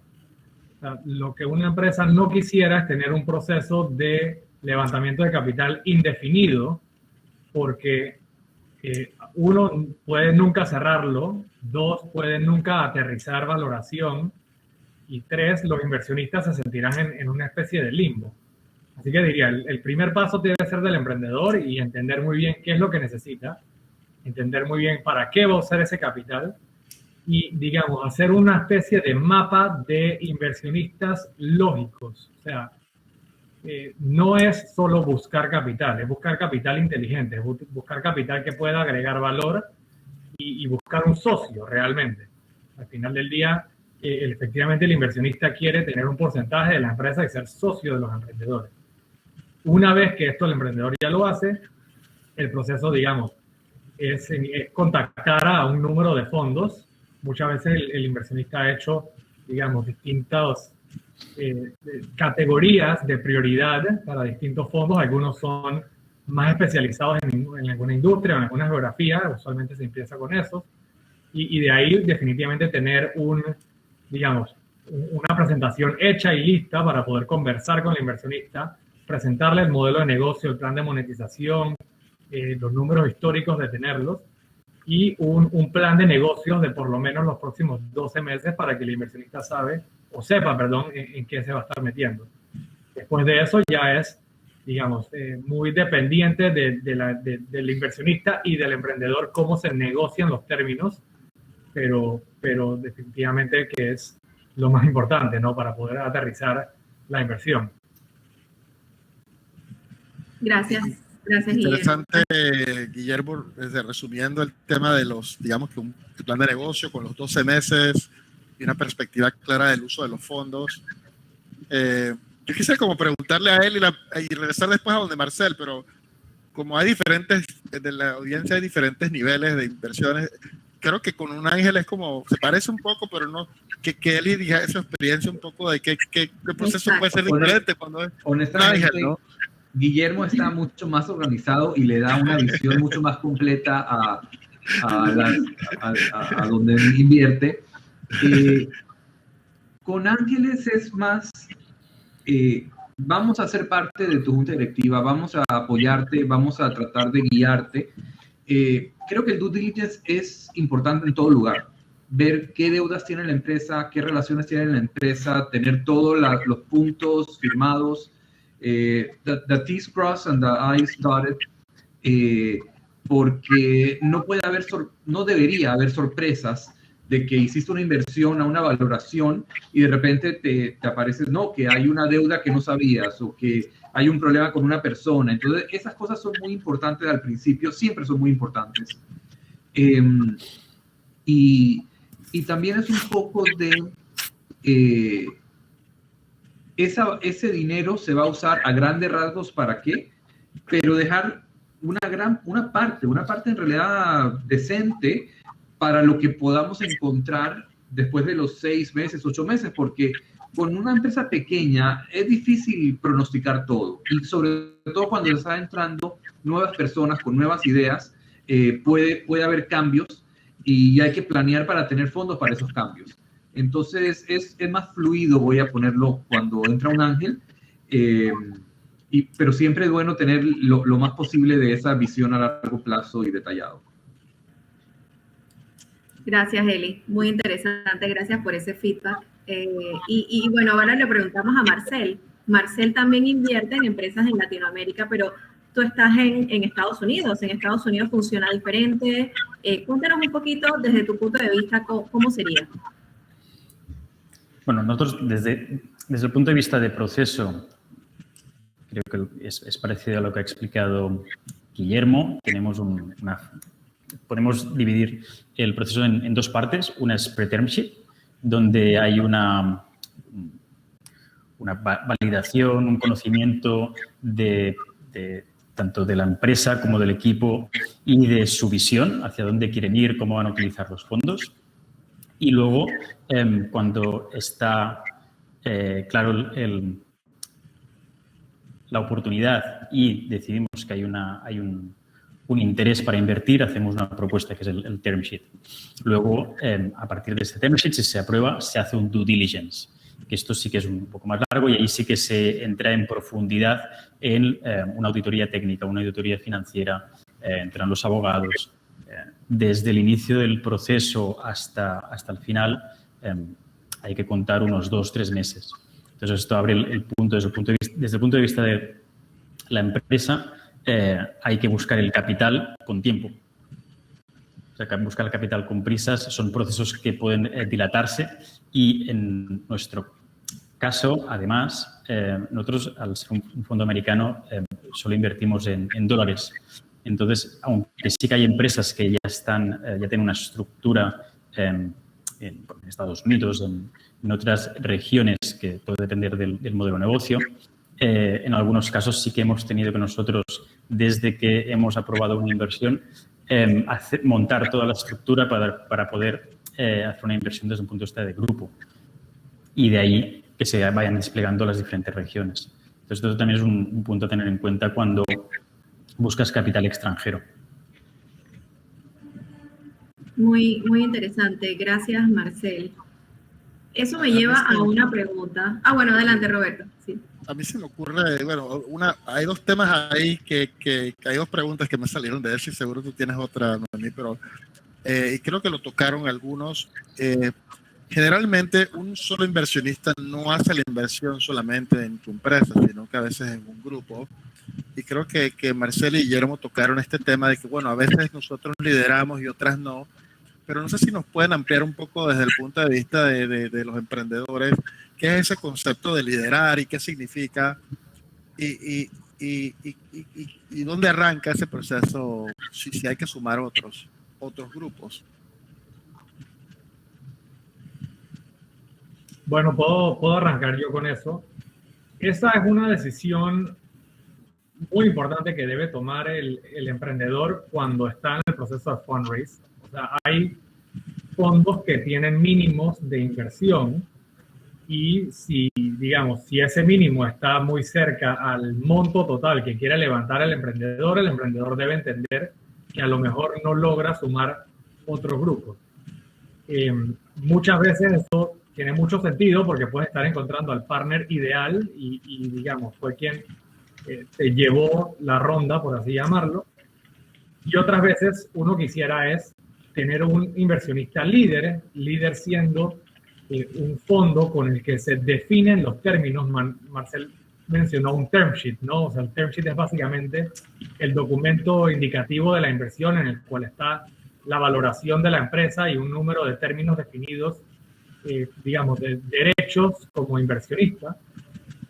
O sea, lo que una empresa no quisiera es tener un proceso de levantamiento de capital indefinido, porque uno, puede nunca cerrarlo, dos, puede nunca aterrizar valoración, y tres, los inversionistas se sentirán en una especie de limbo. Así que diría, el primer paso debe ser del emprendedor y entender muy bien qué es lo que necesita, entender muy bien para qué va a usar ese capital y, digamos, hacer una especie de mapa de inversionistas lógicos. O sea, no es solo buscar capital, es buscar capital inteligente, es buscar capital que pueda agregar valor y buscar un socio realmente. Al final del día, efectivamente el inversionista quiere tener un porcentaje de la empresa y ser socio de los emprendedores. Una vez que esto el emprendedor ya lo hace, el proceso, digamos, es contactar a un número de fondos. Muchas veces el inversionista ha hecho, digamos, distintas categorías de prioridad para distintos fondos. Algunos son más especializados en alguna industria o en alguna geografía, usualmente se empieza con eso, y de ahí definitivamente tener digamos, una presentación hecha y lista para poder conversar con el inversionista, presentarle el modelo de negocio, el plan de monetización, los números históricos de tenerlos, y un plan de negocios de por lo menos los próximos 12 meses para que el inversionista sepa, en qué se va a estar metiendo. Después de eso ya es, digamos, muy dependiente del inversionista y del emprendedor cómo se negocian los términos, pero definitivamente que es lo más importante, ¿no? Para poder aterrizar la inversión. Gracias, Guillermo. Interesante, Guillermo, resumiendo el tema de digamos que un plan de negocio con los 12 meses y una perspectiva clara del uso de los fondos. Yo quisiera como preguntarle a él y regresar después a donde Marcel, pero como hay de la audiencia hay diferentes niveles de inversiones, creo que con un ángel es como, se parece un poco, pero no, que él diga esa experiencia un poco de qué proceso puede ser diferente cuando es un ángel, ¿no? Guillermo está mucho más organizado y le da una visión mucho más completa a donde invierte. Con ángeles es más vamos a ser parte de tu junta directiva, vamos a apoyarte, vamos a tratar de guiarte. Creo que el due diligence es importante en todo lugar. Ver qué deudas tiene la empresa, qué relaciones tiene la empresa, tener todos los puntos firmados, the T's crossed and the I's dotted, porque no debería haber sorpresas de que hiciste una inversión a una valoración y de repente te apareces, no, que hay una deuda que no sabías o que hay un problema con una persona. Entonces, esas cosas son muy importantes al principio, siempre son muy importantes. Y también es un poco de ese dinero se va a usar a grandes rasgos para qué, pero dejar una parte en realidad decente para lo que podamos encontrar después de los 6 meses, 8 meses, porque con una empresa pequeña es difícil pronosticar todo, y sobre todo cuando están entrando nuevas personas con nuevas ideas, puede haber cambios y hay que planear para tener fondos para esos cambios. Entonces es más fluido, voy a ponerlo, cuando entra un ángel, pero siempre es bueno tener lo más posible de esa visión a largo plazo y detallado. Gracias, Eli. Muy interesante. Gracias por ese feedback. Y bueno, ahora le preguntamos a Marcel. Marcel también invierte en empresas en Latinoamérica, pero tú estás en Estados Unidos. En Estados Unidos funciona diferente. Cuéntanos un poquito desde tu punto de vista cómo sería. Bueno, nosotros desde el punto de vista de proceso, creo que es parecido a lo que ha explicado Guillermo. Podemos dividir el proceso en 2 partes. Una es pre-term sheet, donde hay una validación, un conocimiento tanto de la empresa como del equipo y de su visión, hacia dónde quieren ir, cómo van a utilizar los fondos. Y luego, cuando está claro la oportunidad y decidimos que hay un interés para invertir, hacemos una propuesta que es el term sheet. Luego, a partir de ese term sheet, si se aprueba, se hace un due diligence, que esto sí que es un poco más largo y ahí sí que se entra en profundidad en una auditoría técnica, una auditoría financiera, entran los abogados. Desde el inicio del proceso hasta el final hay que contar unos 2-3 meses. Entonces, esto abre el punto desde el punto de vista de la empresa. Hay que buscar el capital con tiempo. O sea, buscar el capital con prisas son procesos que pueden dilatarse y en nuestro caso, además, nosotros, al ser un fondo americano, solo invertimos en dólares. Entonces, aunque sí que hay empresas que ya tienen una estructura en Estados Unidos, en otras regiones que puede depender del modelo de negocio, en algunos casos sí que hemos tenido que nosotros, desde que hemos aprobado una inversión, montar toda la estructura para poder hacer una inversión desde un punto de vista de grupo. Y de ahí que se vayan desplegando las diferentes regiones. Entonces, esto también es un punto a tener en cuenta cuando buscas capital extranjero. Muy, muy interesante. Gracias, Marcel. Eso me lleva a una pregunta. Bueno, adelante, Roberto. Sí. A mí se me ocurre, bueno, hay 2 temas ahí que hay 2 preguntas que me salieron de eso y seguro tú tienes otra, Noemí, pero y creo que lo tocaron algunos. Generalmente un solo inversionista no hace la inversión solamente en tu empresa, sino que a veces en un grupo. Y creo que Marcel y Guillermo tocaron este tema de que, bueno, a veces nosotros lideramos y otras no, pero no sé si nos pueden ampliar un poco desde el punto de vista de los emprendedores, qué es ese concepto de liderar y qué significa y dónde arranca ese proceso, si hay que sumar otros grupos. Bueno, puedo arrancar yo con eso. Esa es una decisión muy importante que debe tomar el emprendedor cuando está en el proceso de fundraise. O sea, hay fondos que tienen mínimos de inversión y si ese mínimo está muy cerca al monto total que quiere levantar el emprendedor debe entender que a lo mejor no logra sumar otros grupos. Muchas veces esto tiene mucho sentido porque puedes estar encontrando al partner ideal y digamos, fue quien te llevó la ronda, por así llamarlo. Y otras veces uno quisiera es tener un inversionista líder siendo un fondo con el que se definen los términos. Marcel mencionó un term sheet, ¿no? O sea, el term sheet es básicamente el documento indicativo de la inversión en el cual está la valoración de la empresa y un número de términos definidos, digamos, de derechos como inversionista.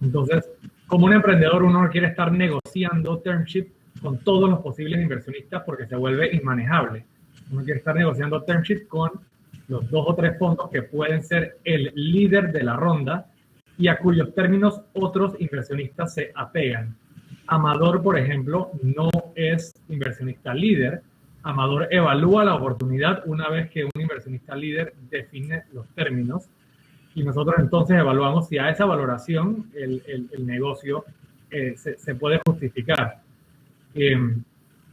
Entonces, como un emprendedor, uno no quiere estar negociando term sheet con todos los posibles inversionistas porque se vuelve inmanejable. Uno quiere estar negociando term sheet con los 2 o 3 fondos que pueden ser el líder de la ronda y a cuyos términos otros inversionistas se apegan. Amador, por ejemplo, no es inversionista líder. Amador evalúa la oportunidad una vez que un inversionista líder define los términos y nosotros entonces evaluamos si a esa valoración el negocio se puede justificar.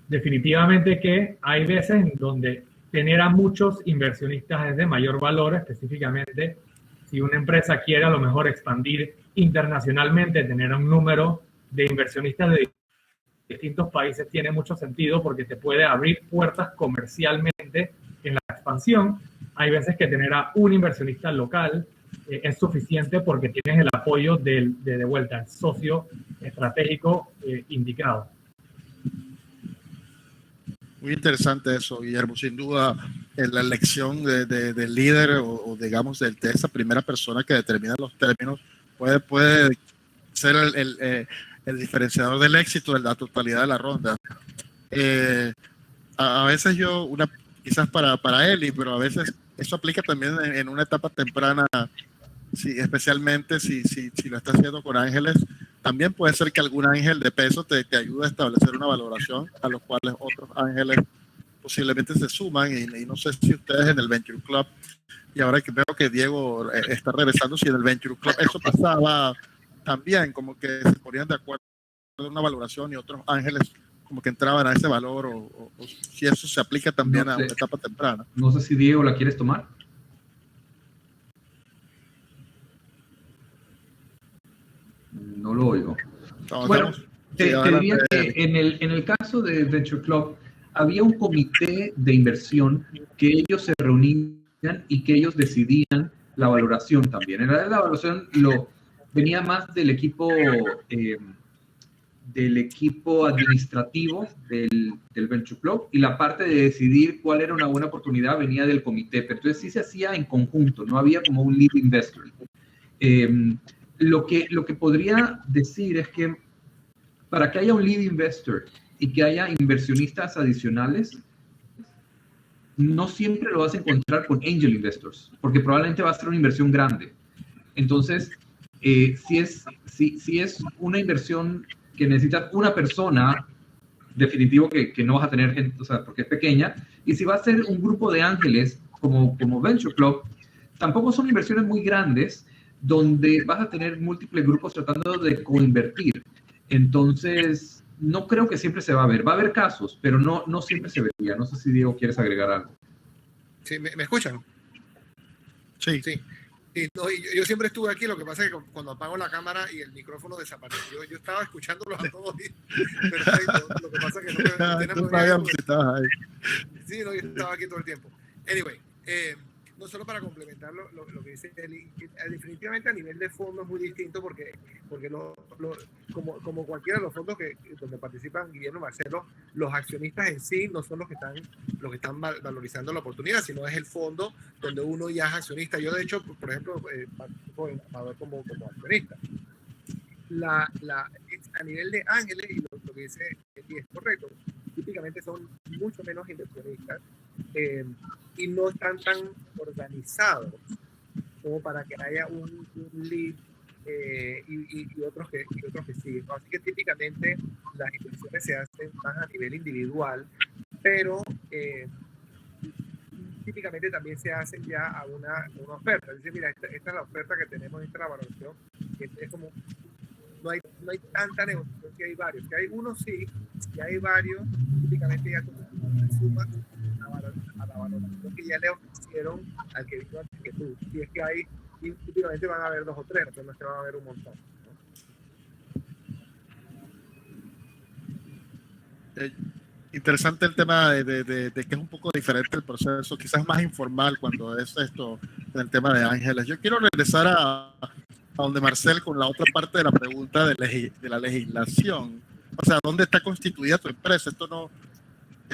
Definitivamente que hay veces en donde tener a muchos inversionistas es de mayor valor, específicamente si una empresa quiere a lo mejor expandir internacionalmente, tener un número de inversionistas de distintos países tiene mucho sentido porque te puede abrir puertas comercialmente en la expansión. Hay veces que tener a un inversionista local es suficiente porque tienes el apoyo de vuelta, el socio estratégico indicado. Muy interesante eso, Guillermo. Sin duda, la elección del líder o digamos, de esa primera persona que determina los términos puede ser el diferenciador del éxito de la totalidad de la ronda. A veces quizás para Eli, pero a veces eso aplica también en una etapa temprana, especialmente si lo estás haciendo con ángeles. También puede ser que algún ángel de peso te ayude a establecer una valoración a los cuales otros ángeles posiblemente se suman y no sé si ustedes en el Venture Club, y ahora que veo que Diego está regresando, si en el Venture Club eso pasaba también, como que se ponían de acuerdo en una valoración y otros ángeles como que entraban a ese valor o si eso se aplica también a una etapa temprana. No sé si Diego la quieres tomar. No lo oigo. Bueno, te diría que en el caso de Venture Club había un comité de inversión que ellos se reunían y que ellos decidían la valoración también. En realidad la valoración venía más del equipo administrativo del Venture Club y la parte de decidir cuál era una buena oportunidad venía del comité, pero entonces sí se hacía en conjunto, no había como un lead investor. Lo que podría decir es que para que haya un lead investor y que haya inversionistas adicionales, no siempre lo vas a encontrar con angel investors, porque probablemente va a ser una inversión grande. Entonces, si es una inversión que necesitas una persona, definitivo que no vas a tener gente, o sea, porque es pequeña, y si va a ser un grupo de ángeles como Venture Club, tampoco son inversiones muy grandes, donde vas a tener múltiples grupos tratando de coinvertir. Entonces, no creo que siempre se va a ver. Va a haber casos, pero no siempre se vería. No sé si Diego quieres agregar algo. Sí, ¿me escuchan? Sí. Sí. Yo siempre estuve aquí, lo que pasa es que cuando apago la cámara y el micrófono desapareció, yo estaba escuchándolos a todos perfecto. Lo que pasa es que no tenemos ahí. Sí, no, yo estaba aquí todo el tiempo. Anyway, no solo para complementar lo que dice Eli, definitivamente a nivel de fondo es muy distinto porque como cualquiera de los fondos donde participan Guillermo y Marcelo, los accionistas en sí no son los que están valorizando la oportunidad, sino es el fondo donde uno ya es accionista. Yo, de hecho, por ejemplo, participo en Amador como accionista. A nivel de ángeles, y lo que dice Eli es correcto, típicamente son mucho menos inversionistas y no están tan organizados como para que haya un lead y otros que siguen, ¿no? Así que típicamente las inversiones se hacen más a nivel individual, pero típicamente también se hacen ya a una oferta. Dice, mira, esta es la oferta que tenemos, esta es la valoración, es como no hay tanta negociación, que hay varios, que hay uno sí, y hay varios, típicamente ya se suman a la valoración que ya le ofrecieron al que vino antes que tú. Si es que hay y típicamente van a haber 2 o 3, no es que van a haber un montón, ¿no? Interesante el tema de que es un poco diferente el proceso, quizás más informal cuando es esto, el tema de ángeles. Yo quiero regresar a donde Marcel con la otra parte de la pregunta de la legislación. O sea, ¿dónde está constituida tu empresa? Esto no, o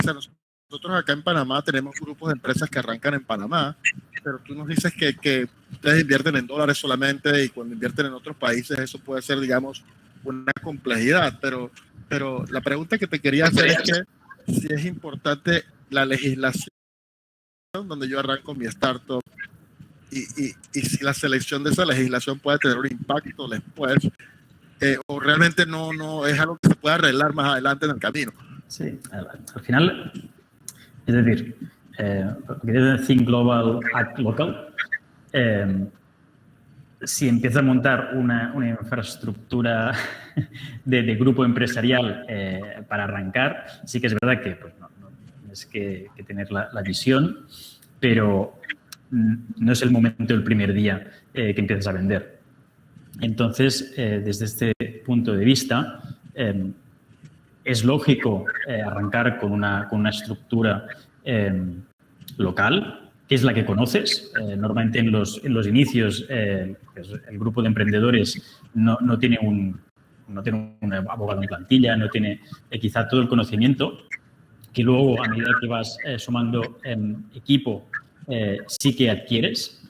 sea, nosotros acá en Panamá tenemos grupos de empresas que arrancan en Panamá, pero tú nos dices que ustedes invierten en dólares solamente y cuando invierten en otros países eso puede ser, digamos, una complejidad. Pero la pregunta que te quería hacer es que si es importante la legislación donde yo arranco mi startup y si la selección de esa legislación puede tener un impacto después o realmente no es algo que se pueda arreglar más adelante en el camino. Sí, al final, es decir, Think Global, Act Local, si empieza a montar una infraestructura de grupo empresarial para arrancar, sí que es verdad que pues, no tienes que tener la visión, pero no es el momento del primer día que empiezas a vender. Entonces, desde este punto de vista, es lógico arrancar con una estructura local, que es la que conoces. Normalmente en los inicios pues el grupo de emprendedores no tiene un abogado en plantilla, no tiene quizá todo el conocimiento, que luego a medida que vas sumando equipo sí que adquieres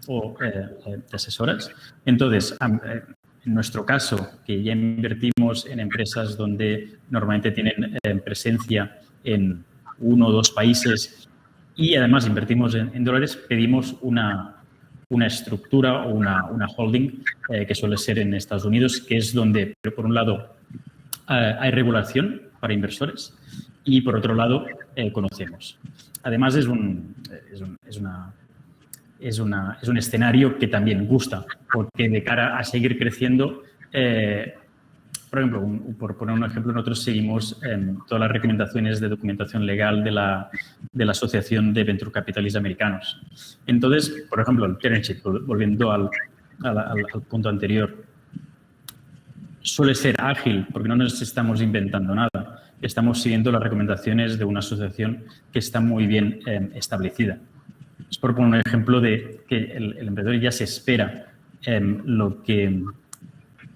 o te asesoras. Entonces, en nuestro caso, que ya invertimos en empresas donde normalmente tienen presencia en 1 o 2 países y además invertimos en dólares, pedimos una estructura o una holding que suele ser en Estados Unidos, que es donde, por un lado, hay regulación para inversores y, por otro lado, conocemos. Además, es un escenario que también gusta, porque de cara a seguir creciendo, por ejemplo, por poner un ejemplo, nosotros seguimos todas las recomendaciones de documentación legal de la Asociación de Venture Capitalists Americanos. Entonces, por ejemplo, el Partnership, volviendo al punto anterior, suele ser ágil porque no nos estamos inventando nada. Estamos siguiendo las recomendaciones de una asociación que está muy bien establecida. Es por poner un ejemplo de que el emprendedor ya se espera lo que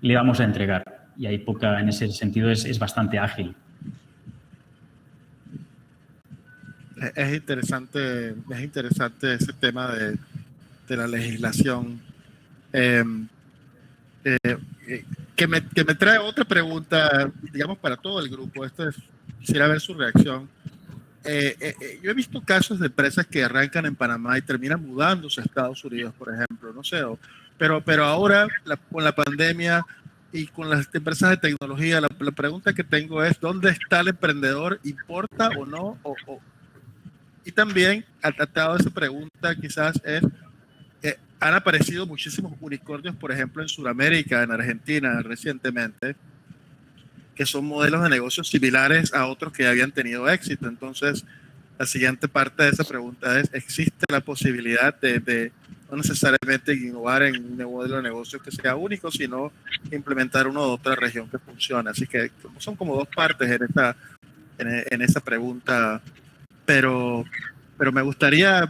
le vamos a entregar y hay poca, en ese sentido, es bastante ágil. Es interesante ese tema de la legislación. Que me trae otra pregunta, digamos, para todo el grupo. Quisiera ver su reacción. Yo he visto casos de empresas que arrancan en Panamá y terminan mudándose a Estados Unidos, por ejemplo, no sé, pero ahora con la pandemia y con las empresas de tecnología, la pregunta que tengo es, ¿dónde está el emprendedor? ¿Importa o no? Y también, atado a esa pregunta, quizás es, han aparecido muchísimos unicornios, por ejemplo, en Sudamérica, en Argentina, recientemente, que son modelos de negocios similares a otros que habían tenido éxito. Entonces, la siguiente parte de esa pregunta es, ¿existe la posibilidad de no necesariamente innovar en un modelo de negocios que sea único, sino implementar uno de otra región que funcione? Así que son como 2 partes en esa pregunta, pero me gustaría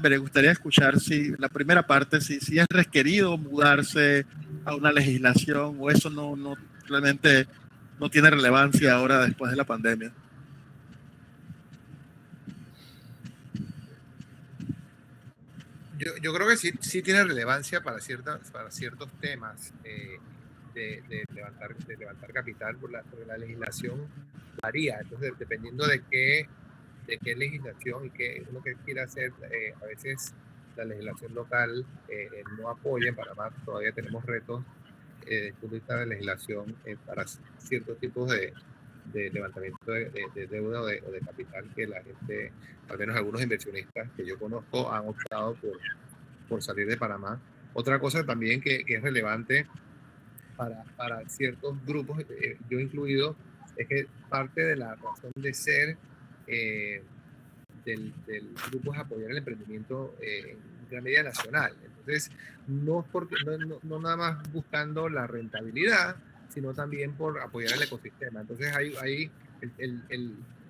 escuchar si la primera parte, si es requerido mudarse a una legislación o eso no realmente no tiene relevancia ahora después de la pandemia. Yo creo que sí tiene relevancia para ciertos temas de levantar capital, porque la legislación varía. Entonces, dependiendo de qué legislación y qué es lo que quiera hacer, a veces la legislación local no apoya. En Panamá todavía tenemos retos desde el punto de vista de legislación para ciertos tipos de levantamiento de deuda o de capital que la gente, al menos algunos inversionistas que yo conozco, han optado por salir de Panamá. Otra cosa también que es relevante para ciertos grupos, yo incluido, es que parte de la razón de ser del grupo es apoyar el emprendimiento en gran medida nacional. Entonces, Entonces, no nada más buscando la rentabilidad, sino también por apoyar el ecosistema. Entonces, hay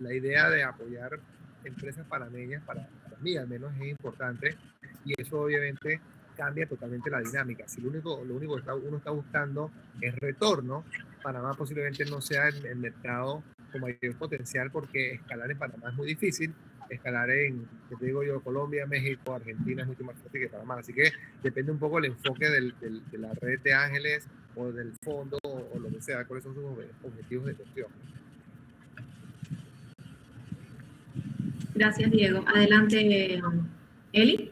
la idea de apoyar empresas panameñas, para mí al menos es importante, y eso obviamente cambia totalmente la dinámica. Si lo único que uno está buscando es retorno, Panamá posiblemente no sea el mercado con mayor potencial, porque escalar en Panamá es muy difícil. Escalar que te digo yo, Colombia, México, Argentina es mucho más fácil que Panamá. Así que depende un poco el enfoque de la red de ángeles o del fondo o lo que sea, cuáles son sus objetivos de gestión. Gracias, Diego. Adelante, Eli.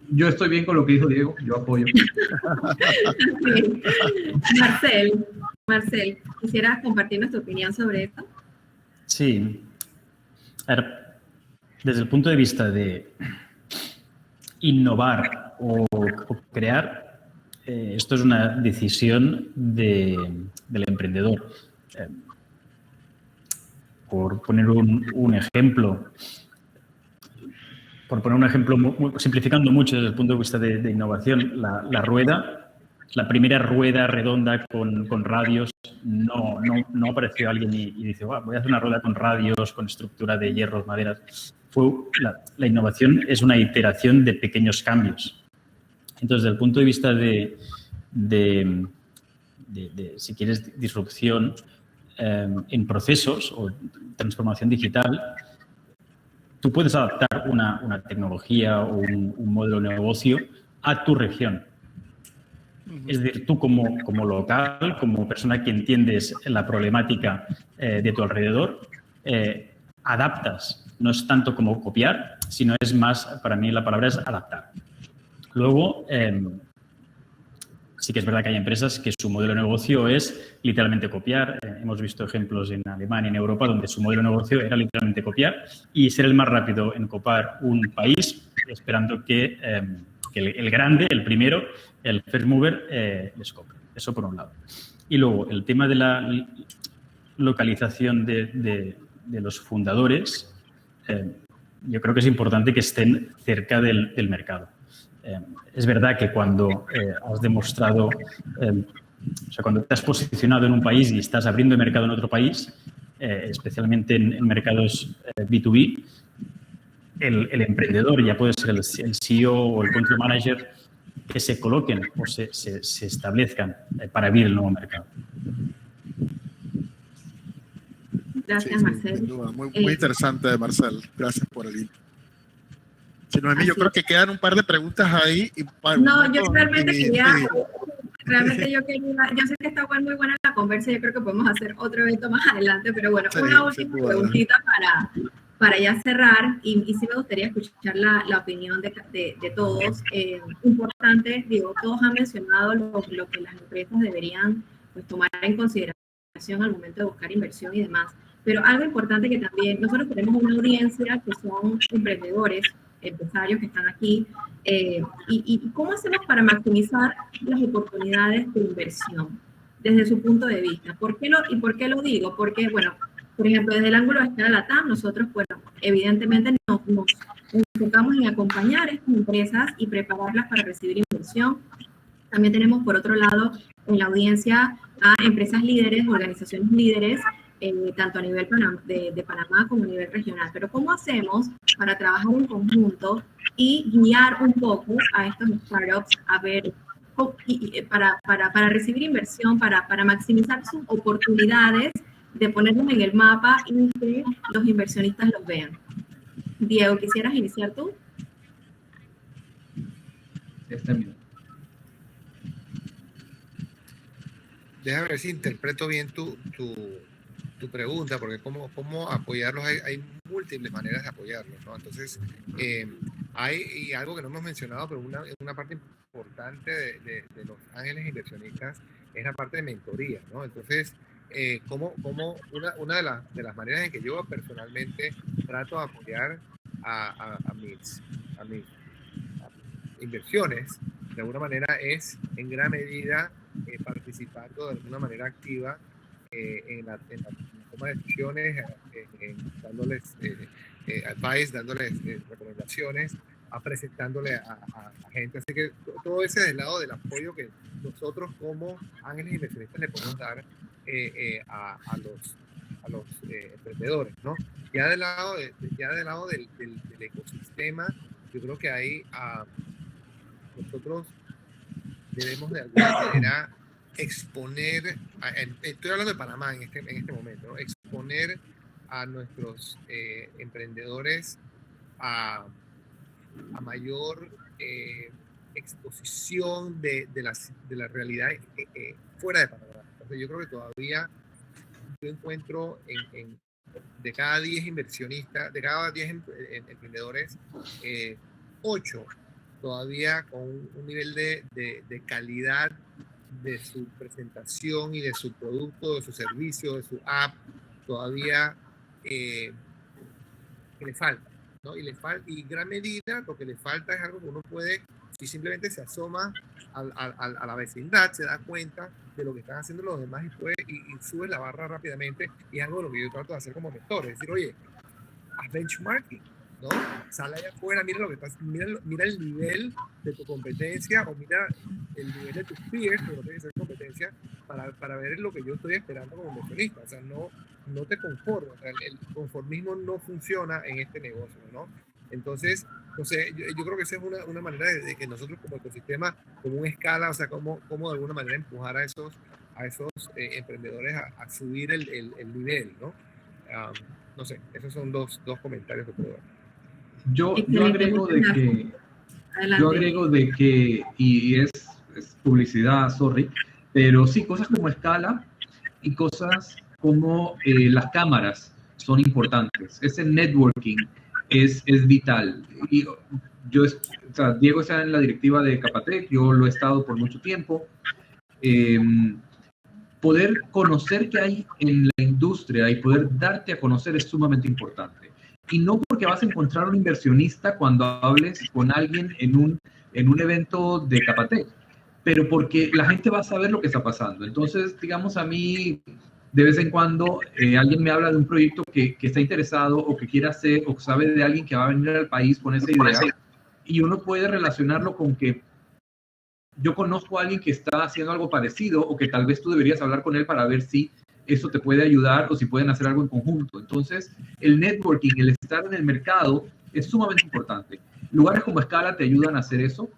Yo estoy bien con lo que dijo Diego, yo apoyo. Marcel, ¿quisieras compartirnos tu opinión sobre esto? Sí. A ver, desde el punto de vista de innovar o crear, esto es una decisión del emprendedor. Por poner un ejemplo, simplificando mucho desde el punto de vista de innovación, la primera rueda redonda con radios, no apareció alguien y dice, voy a hacer una rueda con radios, con estructura de hierros, maderas. La innovación es una iteración de pequeños cambios. Entonces, desde el punto de vista de si quieres, disrupción en procesos o transformación digital, tú puedes adaptar una tecnología o un modelo de negocio a tu región. Es decir, tú como local, como persona que entiendes la problemática de tu alrededor, adaptas. No es tanto como copiar, sino es más, para mí la palabra es adaptar. Luego, sí que es verdad que hay empresas que su modelo de negocio es literalmente copiar. Hemos visto ejemplos en Alemania y en Europa donde su modelo de negocio era literalmente copiar y ser el más rápido en copar un país, esperando que el grande, el primero, el first mover, les compre. Eso por un lado. Y luego, el tema de la localización de los fundadores, yo creo que es importante que estén cerca del mercado. Es verdad que cuando has demostrado, cuando te has posicionado en un país y estás abriendo el mercado en otro país, especialmente en mercados B2B, el emprendedor, ya puede ser el CEO o el country manager, que se coloquen o se establezcan para abrir el nuevo mercado. Gracias, Marcel. Sin duda. Muy interesante, Marcel. Gracias por el input. Si Noemí, yo creo que quedan un par de preguntas ahí. No, yo realmente quería, yo sé que está muy buena la conversa, yo creo que podemos hacer otro evento más adelante, pero bueno, una última preguntita para ya cerrar, y sí me gustaría escuchar la opinión de todos. Importante, digo, todos han mencionado lo que las empresas deberían pues, tomar en consideración al momento de buscar inversión y demás, pero algo importante que también, nosotros tenemos una audiencia que son emprendedores, empresarios que están aquí, y cómo hacemos para maximizar las oportunidades de inversión desde su punto de vista. ¿Por qué lo digo? Porque, bueno, por ejemplo, desde el ángulo de Escala Latam, nosotros, bueno, evidentemente nos enfocamos en acompañar a estas empresas y prepararlas para recibir inversión. También tenemos, por otro lado, en la audiencia a empresas líderes, organizaciones líderes, tanto a nivel de Panamá como a nivel regional. Pero ¿cómo hacemos para trabajar en conjunto y guiar un poco a estos startups a ver para recibir inversión, para maximizar sus oportunidades de ponerlos en el mapa y que los inversionistas los vean? Diego, ¿quisieras iniciar tú? Está bien. Déjame ver si interpreto bien tu pregunta, porque cómo apoyarlos, hay múltiples maneras de apoyarlos, ¿no? Entonces, hay algo que no hemos mencionado, pero una parte importante de los ángeles inversionistas es la parte de mentoría, ¿no? Entonces, una de las maneras en que yo personalmente trato de apoyar a mis inversiones, de alguna manera, es en gran medida participando de alguna manera activa en la toma de decisiones, dándoles advice, dándoles recomendaciones presentándole a gente. Así que todo ese del lado del apoyo que nosotros como ángeles inversionistas le podemos dar a los emprendedores, ¿no? Ya del lado, del ecosistema, yo creo que ahí nosotros debemos de alguna manera exponer, estoy hablando de Panamá en este momento, ¿no? Exponer a nuestros emprendedores a mayor exposición de la realidad fuera de Panamá. Entonces yo creo que todavía yo encuentro de cada 10 inversionistas, de cada 10 emprendedores, 8 todavía con un nivel de calidad de su presentación y de su producto, de su servicio, de su app, todavía que le falta, ¿no? Y gran medida lo que le falta es algo que uno puede, si simplemente se asoma a la vecindad, se da cuenta de lo que están haciendo los demás y sube la barra rápidamente, y es algo de lo que yo trato de hacer como mentor, es decir, oye, haz benchmarking, ¿no? Sale allá afuera, mira lo que estás, mira el nivel de tu competencia, o mira el nivel de tus peers, que no tiene que ser competencia, para ver lo que yo estoy esperando como inversionista. O sea, no te conformes, o sea, el conformismo no funciona en este negocio, ¿no? Entonces, yo creo que esa es una manera de que nosotros como ecosistema, como una escala, o sea, como de alguna manera empujar a esos emprendedores a subir el nivel, ¿no? No sé, esos son dos comentarios que puedo dar. Yo agrego de que, y es publicidad, sorry, pero sí, cosas como escala y cosas como las cámaras son importantes. Ese networking es vital. Y Diego está en la directiva de Capatec, yo lo he estado por mucho tiempo. Poder conocer qué hay en la industria y poder darte a conocer es sumamente importante. Y no porque vas a encontrar un inversionista cuando hables con alguien en un evento de Capatec, pero porque la gente va a saber lo que está pasando. Entonces, digamos, a mí, de vez en cuando, alguien me habla de un proyecto que está interesado o que quiere hacer, o sabe de alguien que va a venir al país con esa idea, y uno puede relacionarlo con que yo conozco a alguien que está haciendo algo parecido, o que tal vez tú deberías hablar con él para ver si eso te puede ayudar o si pueden hacer algo en conjunto. Entonces, el networking, el estar en el mercado es sumamente importante. Lugares como Scala te ayudan a hacer eso,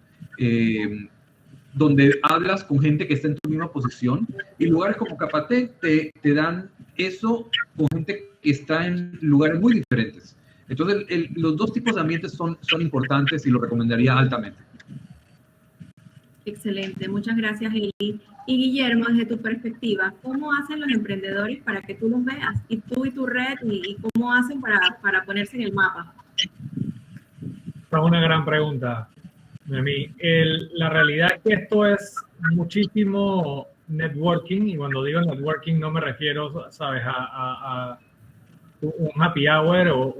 donde hablas con gente que está en tu misma posición, y lugares como Capatec te dan eso con gente que está en lugares muy diferentes. Entonces, los dos tipos de ambientes son importantes y lo recomendaría altamente. Excelente, muchas gracias, Eli. Y Guillermo, desde tu perspectiva, ¿cómo hacen los emprendedores para que tú los veas? Y tú y tu red, ¿y cómo hacen para ponerse en el mapa? Esta es una gran pregunta, Noemí. La realidad es que esto es muchísimo networking, y cuando digo networking no me refiero, ¿sabes?, a un happy hour o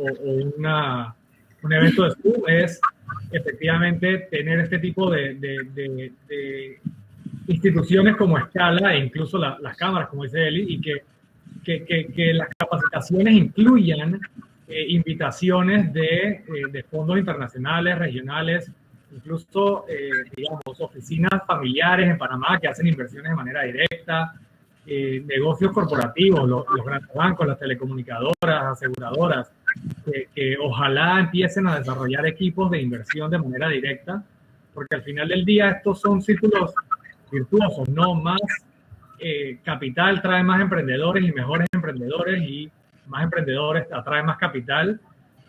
un evento de Zoom. Es efectivamente tener este tipo de instituciones como Scala, e incluso las cámaras, como dice Eli, y que las capacitaciones incluyan invitaciones de fondos internacionales, regionales, incluso, digamos, oficinas familiares en Panamá que hacen inversiones de manera directa, negocios corporativos, los grandes bancos, las telecomunicadoras, aseguradoras, que ojalá empiecen a desarrollar equipos de inversión de manera directa, porque al final del día estos son círculos virtuosos, ¿no? Más capital trae más emprendedores y mejores emprendedores, y más emprendedores atrae más capital,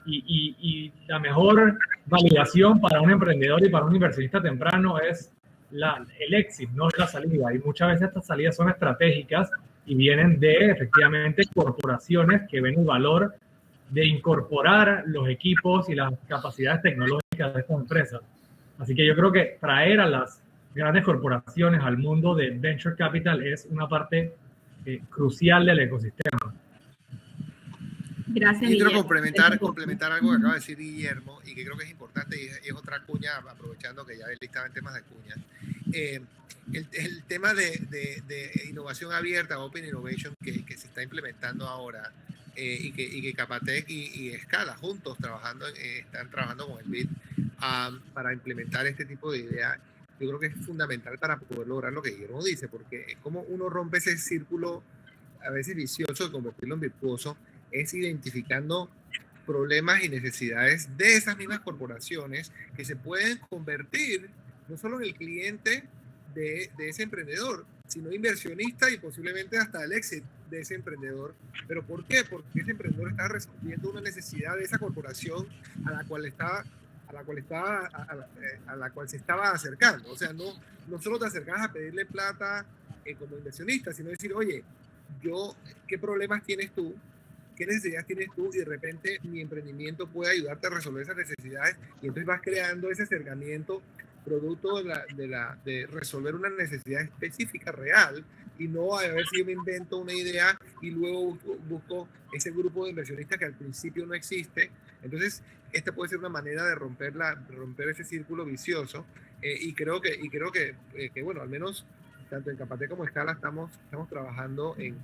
y la mejor validación para un emprendedor y para un inversionista temprano es el exit, no es la salida. Y muchas veces estas salidas son estratégicas y vienen de, efectivamente, corporaciones que ven el valor de incorporar los equipos y las capacidades tecnológicas de estas empresas. Así que yo creo que traer a las grandes corporaciones al mundo de Venture Capital es una parte crucial del ecosistema. Gracias, y quiero Guillermo. complementar algo que acaba de decir Guillermo, y que creo que es importante, y es otra cuña, aprovechando que ya él estaba en temas de cuñas. El tema de innovación abierta, Open Innovation, que se está implementando ahora, y que Capatec y Scala juntos están trabajando con el BID. para implementar este tipo de ideas, yo creo que es fundamental para poder lograr lo que Guillermo dice, porque es como uno rompe ese círculo a veces vicioso de convertirlo en virtuoso, es identificando problemas y necesidades de esas mismas corporaciones que se pueden convertir no solo en el cliente de ese emprendedor, sino inversionista y posiblemente hasta el exit de ese emprendedor. ¿Pero por qué? Porque ese emprendedor está resolviendo una necesidad de esa corporación a la cual se estaba acercando. O sea, no solo te acercas a pedirle plata como inversionista, sino decir, oye, ¿qué problemas tienes tú? ¿Qué necesidades tienes tú? Y de repente mi emprendimiento puede ayudarte a resolver esas necesidades, y entonces vas creando ese acercamiento producto de resolver una necesidad específica real, y no a ver si yo me invento una idea y luego busco ese grupo de inversionistas que al principio no existe. Entonces esta puede ser una manera de romper ese círculo vicioso, y creo que bueno, al menos tanto en Capatec como Scala estamos trabajando en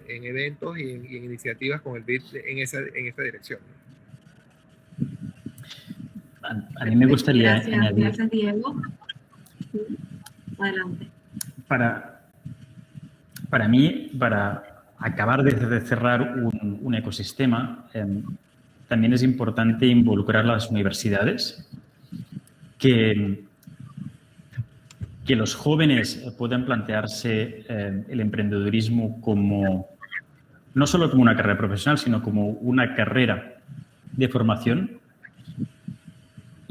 eventos y en iniciativas con el BID en esa dirección. A mí me gustaría añadir... Gracias, Diego. Adelante. Para mí, para acabar de cerrar un ecosistema, también es importante involucrar a las universidades, que los jóvenes puedan plantearse el emprendedurismo no solo como una carrera profesional, sino como una carrera de formación,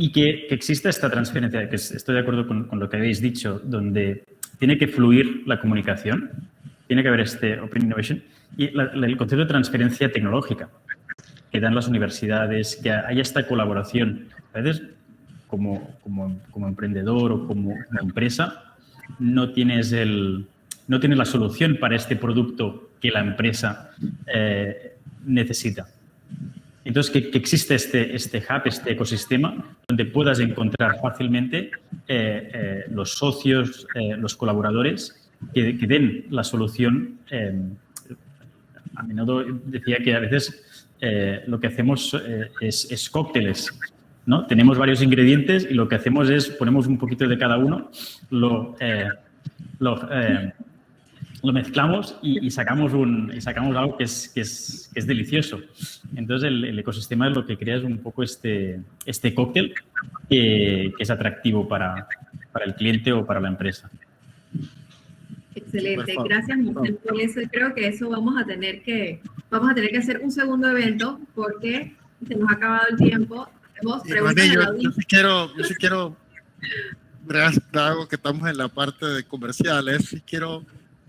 y que exista esta transferencia, que estoy de acuerdo con lo que habéis dicho, donde tiene que fluir la comunicación, tiene que haber este Open Innovation, y el concepto de transferencia tecnológica que dan las universidades, que haya esta colaboración. A veces, como emprendedor o como empresa, no tienes la solución para este producto que la empresa necesita. Entonces, que existe este hub, este ecosistema, donde puedas encontrar fácilmente los socios, los colaboradores que den la solución. A menudo decía que a veces lo que hacemos es cócteles, ¿no? Tenemos varios ingredientes y lo que hacemos es ponemos un poquito de cada uno, lo mezclamos y sacamos algo que es delicioso. Entonces, el ecosistema es lo que crea es un poco este cóctel que es atractivo para el cliente o para la empresa. Excelente, gracias Marcel por eso. Creo que eso vamos a tener que hacer un segundo evento porque se nos ha acabado el tiempo. Yo sí quiero, dado que estamos en la parte de comerciales, sí quiero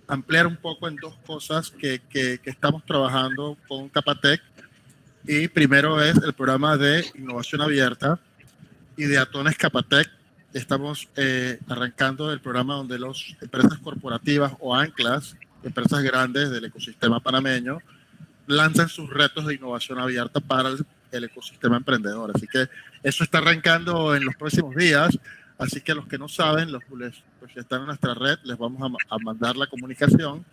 ampliar un poco en dos cosas que estamos trabajando con Capatec. Y primero es el programa de innovación abierta y de Atones Capatec. Estamos arrancando el programa donde las empresas corporativas o anclas, empresas grandes del ecosistema panameño, lanzan sus retos de innovación abierta para el ecosistema emprendedor. Así que eso está arrancando en los próximos días. Así que los que no saben, los que están en nuestra red, les vamos a mandar la comunicación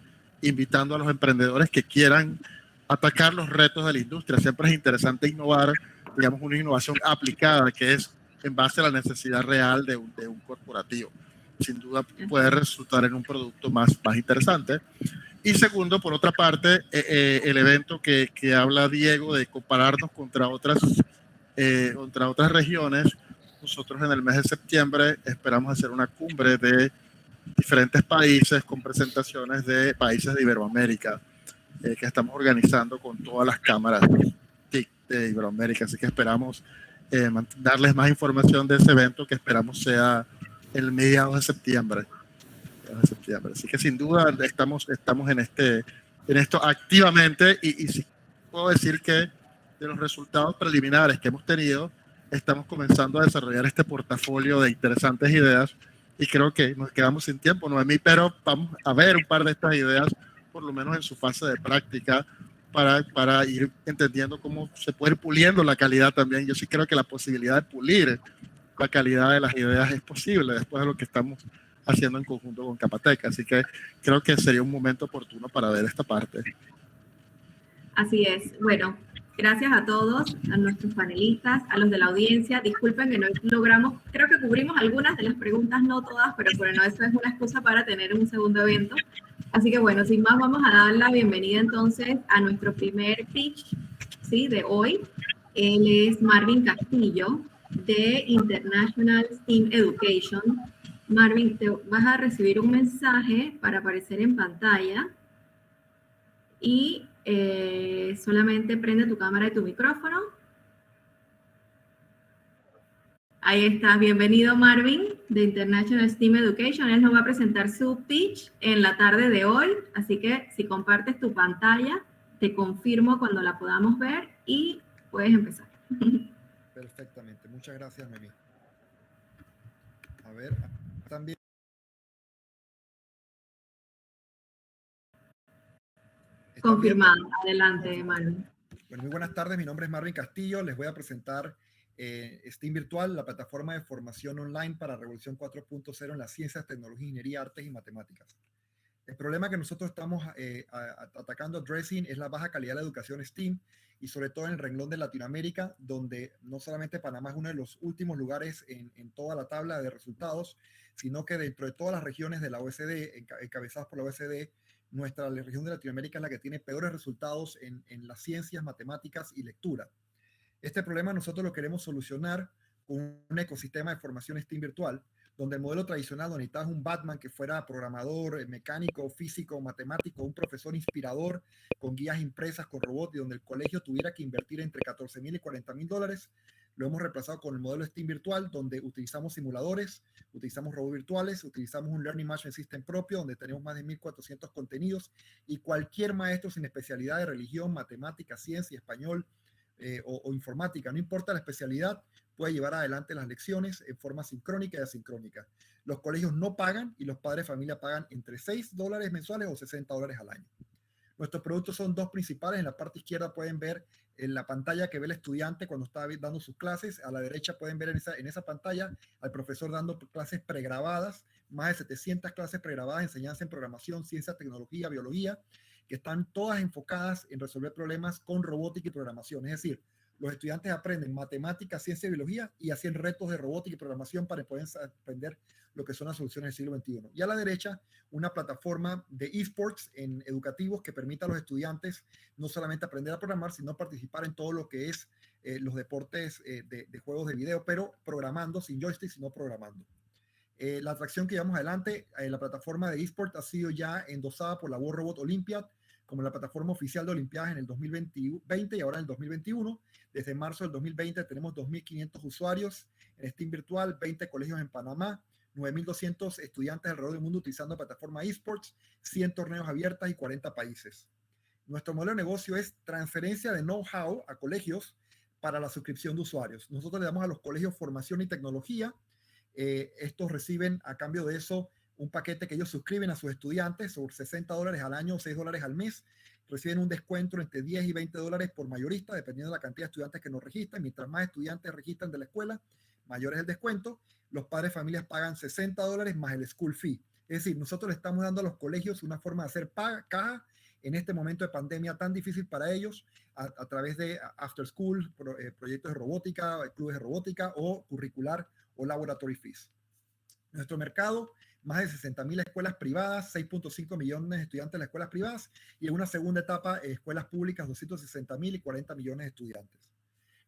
invitando a los emprendedores que quieran atacar los retos de la industria. Siempre es interesante innovar, digamos, una innovación aplicada que es en base a la necesidad real de un corporativo. Sin duda puede resultar en un producto más interesante. Y segundo, por otra parte, el evento que habla Diego de compararnos contra otras regiones. Nosotros en el mes de septiembre esperamos hacer una cumbre de diferentes países con presentaciones de países de Iberoamérica que estamos organizando con todas las cámaras TIC de Iberoamérica. Así que esperamos darles más información de ese evento que esperamos sea el mediados de septiembre. Así que sin duda estamos en esto activamente y sí puedo decir que de los resultados preliminares que hemos tenido, estamos comenzando a desarrollar este portafolio de interesantes ideas y creo que nos quedamos sin tiempo, Noemí, pero vamos a ver un par de estas ideas, por lo menos en su fase de práctica, para ir entendiendo cómo se puede ir puliendo la calidad también. Yo sí creo que la posibilidad de pulir la calidad de las ideas es posible después de lo que estamos haciendo en conjunto con Capatec. Así que creo que sería un momento oportuno para ver esta parte. Así es. Bueno, Gracias a todos, a nuestros panelistas, a los de la audiencia. Disculpen que no logramos, creo que cubrimos algunas de las preguntas, no todas, pero bueno, eso es una excusa para tener un segundo evento. Así que bueno, sin más, vamos a dar la bienvenida entonces a nuestro primer pitch, ¿sí?, de hoy. Él es Marvin Castillo, de International STEAM Education. Marvin, te vas a recibir un mensaje para aparecer en pantalla y solamente prende tu cámara y tu micrófono. Ahí estás. Bienvenido, Marvin, de International STEAM Education. Él nos va a presentar su pitch en la tarde de hoy, así que si compartes tu pantalla, te confirmo cuando la podamos ver y puedes empezar. Perfectamente. Muchas gracias, Memi. A ver, también. Confirmado. Adelante, Marvin. Bueno, muy buenas tardes. Mi nombre es Marvin Castillo. Les voy a presentar STEAM Virtual, la plataforma de formación online para Revolución 4.0 en las ciencias, tecnología, ingeniería, artes y matemáticas. El problema que nosotros estamos atacando, addressing, es la baja calidad de la educación STEAM y sobre todo en el renglón de Latinoamérica, donde no solamente Panamá es uno de los últimos lugares en toda la tabla de resultados, sino que dentro de todas las regiones de la OECD, encabezadas por la OECD, nuestra región de Latinoamérica es la que tiene peores resultados en las ciencias, matemáticas y lectura. Este problema nosotros lo queremos solucionar con un ecosistema de formación STEAM virtual, donde el modelo tradicional donde necesitabas un Batman que fuera programador, mecánico, físico, matemático, un profesor inspirador con guías impresas, con robots, y donde el colegio tuviera que invertir entre $14,000 y $40,000, lo hemos reemplazado con el modelo STEAM virtual, donde utilizamos simuladores, utilizamos robots virtuales, utilizamos un Learning Management System propio, donde tenemos más de 1,400 contenidos, y cualquier maestro sin especialidad de religión, matemática, ciencia, español o informática, no importa la especialidad, puede llevar adelante las lecciones en forma sincrónica y asincrónica. Los colegios no pagan y los padres de familia pagan entre $6 mensuales o $60 al año. Nuestros productos son dos principales. En la parte izquierda pueden ver en la pantalla que ve el estudiante cuando está dando sus clases. A la derecha pueden ver en esa pantalla al profesor dando clases pregrabadas, más de 700 clases pregrabadas, enseñanza en programación, ciencia, tecnología, biología, que están todas enfocadas en resolver problemas con robótica y programación. Es decir, los estudiantes aprenden matemáticas, ciencia y biología y hacen retos de robótica y programación para poder aprender lo que son las soluciones del siglo XXI. Y a la derecha, una plataforma de esports educativos que permita a los estudiantes no solamente aprender a programar, sino participar en todo lo que es los deportes de juegos de video, pero programando, sin joystick, sino programando. La atracción que llevamos adelante, la plataforma de esports ha sido ya endosada por la World Robot Olympiad como la plataforma oficial de Olimpiadas en el 2020 y ahora en el 2021. Desde marzo del 2020 tenemos 2.500 usuarios en STEAM virtual, 20 colegios en Panamá, 9.200 estudiantes alrededor del mundo utilizando la plataforma eSports, 100 torneos abiertos y 40 países. Nuestro modelo de negocio es transferencia de know-how a colegios para la suscripción de usuarios. Nosotros le damos a los colegios formación y tecnología. Estos reciben a cambio de eso un paquete que ellos suscriben a sus estudiantes sobre $60 al año o $6 al mes. Reciben un descuento entre $10 y $20 por mayorista, dependiendo de la cantidad de estudiantes que nos registran. Mientras más estudiantes registran de la escuela, mayor es el descuento. Los padres de familias pagan $60 más el school fee. Es decir, nosotros le estamos dando a los colegios una forma de hacer caja en este momento de pandemia tan difícil para ellos a través de after school, proyectos de robótica, clubes de robótica o curricular o laboratory fees. Nuestro mercado, más de 60,000 escuelas privadas, 6.5 millones de estudiantes en las escuelas privadas y en una segunda etapa escuelas públicas, 260,000 y 40 millones de estudiantes.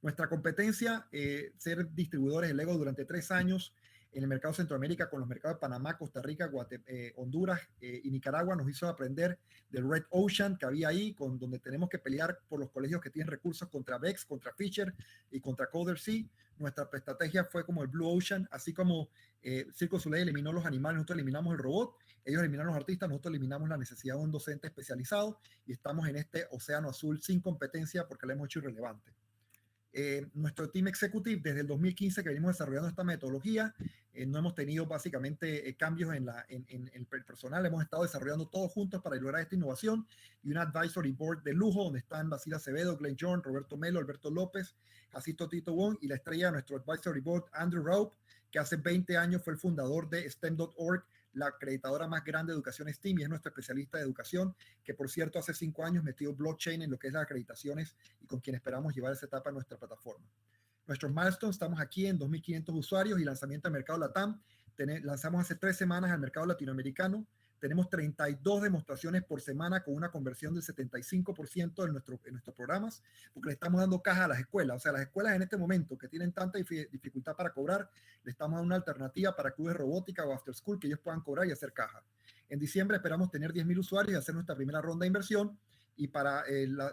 Nuestra competencia, ser distribuidores de Lego durante 3 años en el mercado de Centroamérica con los mercados de Panamá, Costa Rica, Honduras y Nicaragua, nos hizo aprender del Red Ocean que había ahí, donde tenemos que pelear por los colegios que tienen recursos contra VEX, contra Fisher y contra Coder-C. Nuestra estrategia fue como el Blue Ocean, así como Cirque du Soleil eliminó los animales, nosotros eliminamos el robot, ellos eliminaron los artistas, nosotros eliminamos la necesidad de un docente especializado y estamos en este océano azul sin competencia porque lo hemos hecho irrelevante. Nuestro team executive, desde el 2015 que venimos desarrollando esta metodología, no hemos tenido básicamente cambios en el personal, hemos estado desarrollando todos juntos para lograr esta innovación y un advisory board de lujo donde están Basil Acevedo, Glenn John, Roberto Melo, Alberto López, Jacinto Tito Wong y la estrella de nuestro advisory board, Andrew Raup, que hace 20 años fue el fundador de STEM.org, la acreditadora más grande de educación STEAM y es nuestra especialista de educación, que por cierto hace 5 años metió blockchain en lo que es las acreditaciones y con quien esperamos llevar esa etapa a nuestra plataforma. Nuestros milestones, estamos aquí en 2.500 usuarios y lanzamiento al mercado LATAM. Lanzamos hace 3 semanas al mercado latinoamericano. Tenemos 32 demostraciones por semana con una conversión del 75% en nuestros programas, porque le estamos dando caja a las escuelas. O sea, las escuelas en este momento que tienen tanta dificultad para cobrar, le estamos dando una alternativa para clubes de robótica o after school que ellos puedan cobrar y hacer caja. En diciembre esperamos tener 10.000 usuarios y hacer nuestra primera ronda de inversión. Y para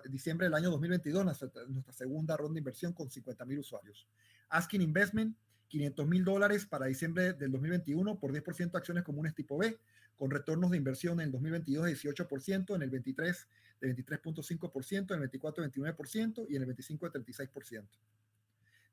diciembre del año 2022, nuestra segunda ronda de inversión con 50.000 usuarios. Asking Investment, $500,000 para diciembre del 2021 por 10% de acciones comunes tipo B, con retornos de inversión en el 2022 de 18%, en el 23 de 23.5%, en el 24 de 29% y en el 25 de 36%.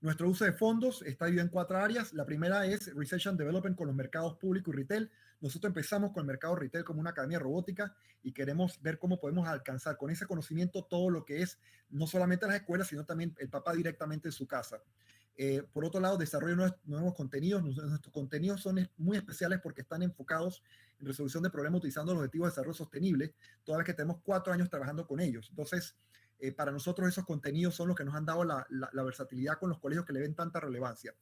Nuestro uso de fondos está dividido en 4 áreas. La primera es Research and Development con los mercados público y retail. Nosotros empezamos con el mercado retail como una academia de robótica y queremos ver cómo podemos alcanzar con ese conocimiento todo lo que es no solamente las escuelas, sino también el papá directamente en su casa. Por otro lado, desarrollo nuevos contenidos. Nuestros contenidos son muy especiales porque están enfocados en resolución de problemas utilizando los objetivos de desarrollo sostenible, toda vez que tenemos 4 años trabajando con ellos. Entonces, para nosotros esos contenidos son los que nos han dado la versatilidad con los colegios que le ven tanta relevancia.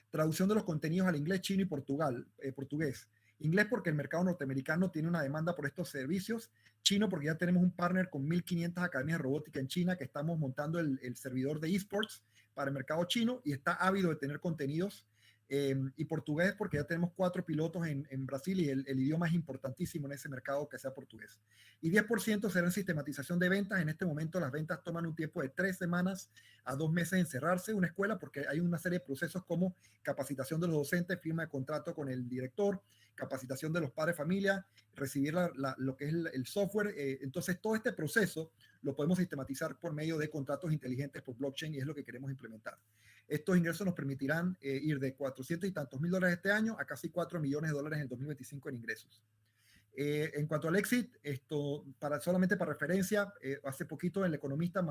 Traducción de los contenidos al inglés, chino y portugués. Inglés porque el mercado norteamericano tiene una demanda por estos servicios. Chino porque ya tenemos un partner con 1.500 academias de robótica en China que estamos montando el servidor de esports para el mercado chino y está ávido de tener contenidos. Y portugués porque ya tenemos 4 pilotos en Brasil y el idioma es importantísimo en ese mercado que sea portugués. Y 10% será en sistematización de ventas. En este momento las ventas toman un tiempo de 3 semanas a 2 meses en cerrarse una escuela porque hay una serie de procesos como capacitación de los docentes, firma de contrato con el director, capacitación de los padres de familia, recibir lo que es el software. Entonces todo este proceso lo podemos sistematizar por medio de contratos inteligentes por blockchain y es lo que queremos implementar. Estos ingresos nos permitirán ir de 400 y tantos mil dólares este año a casi 4 millones de dólares en el 2025 en ingresos. En cuanto al exit, solamente para referencia, hace poquito El Economista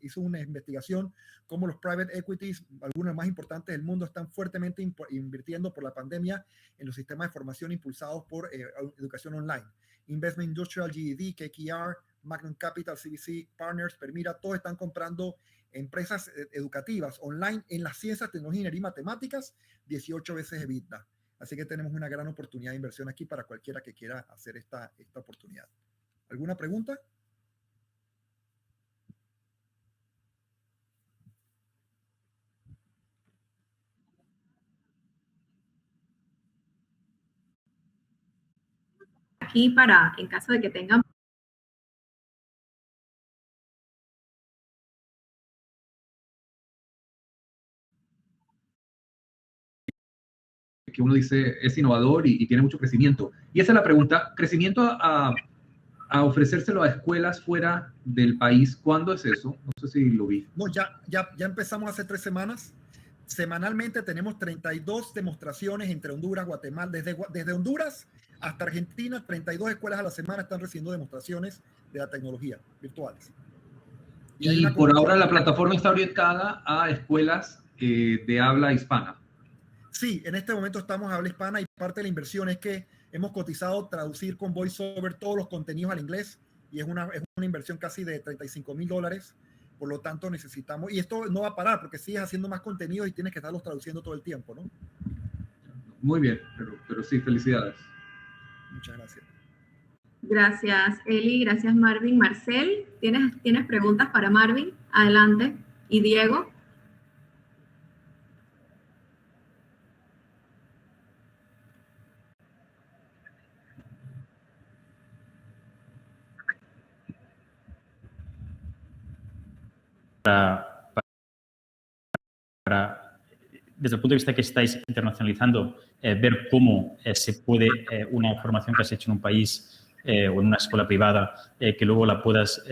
hizo una investigación cómo los private equities, algunos más importantes del mundo, están fuertemente invirtiendo por la pandemia en los sistemas de formación impulsados por educación online. Investment Industrial, GED, KKR, Magnum Capital, CVC Partners, Permira, todos están comprando empresas educativas online en las ciencias, tecnología, ingeniería y matemáticas, 18 veces EBITDA. Así que tenemos una gran oportunidad de inversión aquí para cualquiera que quiera hacer esta oportunidad. ¿Alguna pregunta? Aquí en caso de que tengan que uno dice es innovador y tiene mucho crecimiento. Y esa es la pregunta, crecimiento a ofrecérselo a escuelas fuera del país, ¿cuándo es eso? No sé si lo vi. No, ya empezamos hace 3 semanas. Semanalmente tenemos 32 demostraciones entre Honduras, Guatemala, desde Honduras hasta Argentina, 32 escuelas a la semana están recibiendo demostraciones de la tecnología virtuales. Y por ahora la plataforma está orientada a escuelas de habla hispana. Sí, en este momento estamos a habla hispana y parte de la inversión es que hemos cotizado traducir con VoiceOver todos los contenidos al inglés y es una inversión casi de $35,000. Por lo tanto, necesitamos, y esto no va a parar porque sigues haciendo más contenido y tienes que estarlos traduciendo todo el tiempo, ¿no? Muy bien, pero sí, felicidades. Muchas gracias. Gracias, Eli. Gracias, Marvin. Marcel, ¿tienes preguntas para Marvin? Adelante. ¿Y Diego? Desde el punto de vista que estáis internacionalizando, ver cómo se puede una formación que has hecho en un país o en una escuela privada, que luego la puedas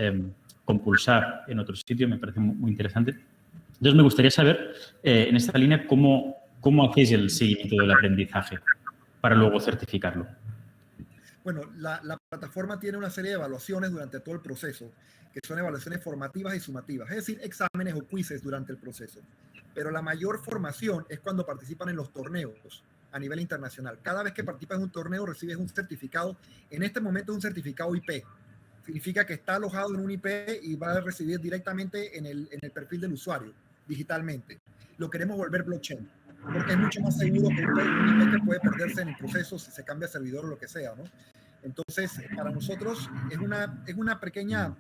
compulsar en otro sitio, me parece muy interesante. Entonces, me gustaría saber, en esta línea, cómo hacéis el seguimiento del aprendizaje para luego certificarlo. Bueno, la plataforma tiene una serie de evaluaciones durante todo el proceso, que son evaluaciones formativas y sumativas, es decir, exámenes o quizzes durante el proceso. Pero la mayor formación es cuando participan en los torneos. a nivel internacional. Cada vez que participas en un torneo recibes un certificado. En este momento es un certificado IP. Significa que está alojado en un IP y va a recibir directamente en el perfil del usuario, digitalmente. Lo queremos volver blockchain, porque es mucho más seguro que un IP que puede perderse en el proceso si se cambia servidor o lo que sea, ¿no? Entonces, para nosotros es una pequeña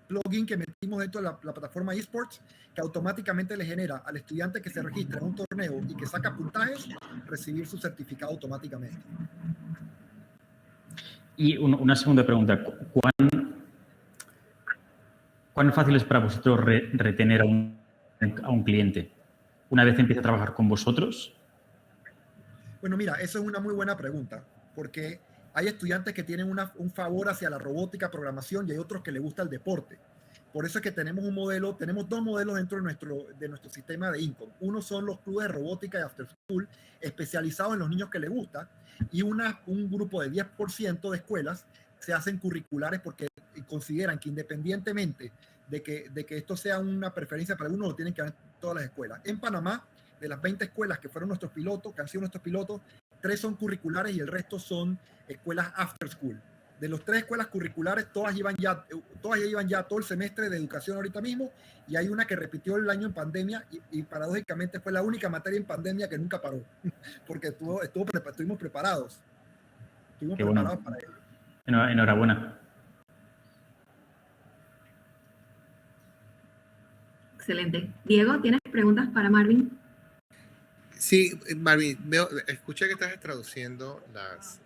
plugin que metimos dentro de la plataforma eSports, que automáticamente le genera al estudiante que se registra en un torneo y que saca puntajes, recibir su certificado automáticamente. Y una segunda pregunta. ¿Cuán fácil es para vosotros retener a un cliente una vez empieza a trabajar con vosotros? Bueno, mira, eso es una muy buena pregunta, porque hay estudiantes que tienen un favor hacia la robótica, programación, y hay otros que les gusta el deporte. Por eso es que tenemos dos modelos dentro de nuestro sistema de Income. Uno son los clubes de robótica y after school, especializados en los niños que les gusta, y un grupo de 10% de escuelas se hacen curriculares porque consideran que independientemente de que esto sea una preferencia para uno, lo tienen que haber en todas las escuelas. En Panamá, de las 20 escuelas que fueron nuestros pilotos, que han sido nuestros pilotos, 3 son curriculares y el resto son escuelas after school. De los 3 escuelas curriculares, todas ya iban ya todo el semestre de educación ahorita mismo, y hay una que repitió el año en pandemia y paradójicamente fue la única materia en pandemia que nunca paró, porque estuvimos preparados. Estuvimos preparados para ello. Enhorabuena. Excelente. Diego, ¿tienes preguntas para Marvin? Sí, Marvin, escuché que estás traduciendo las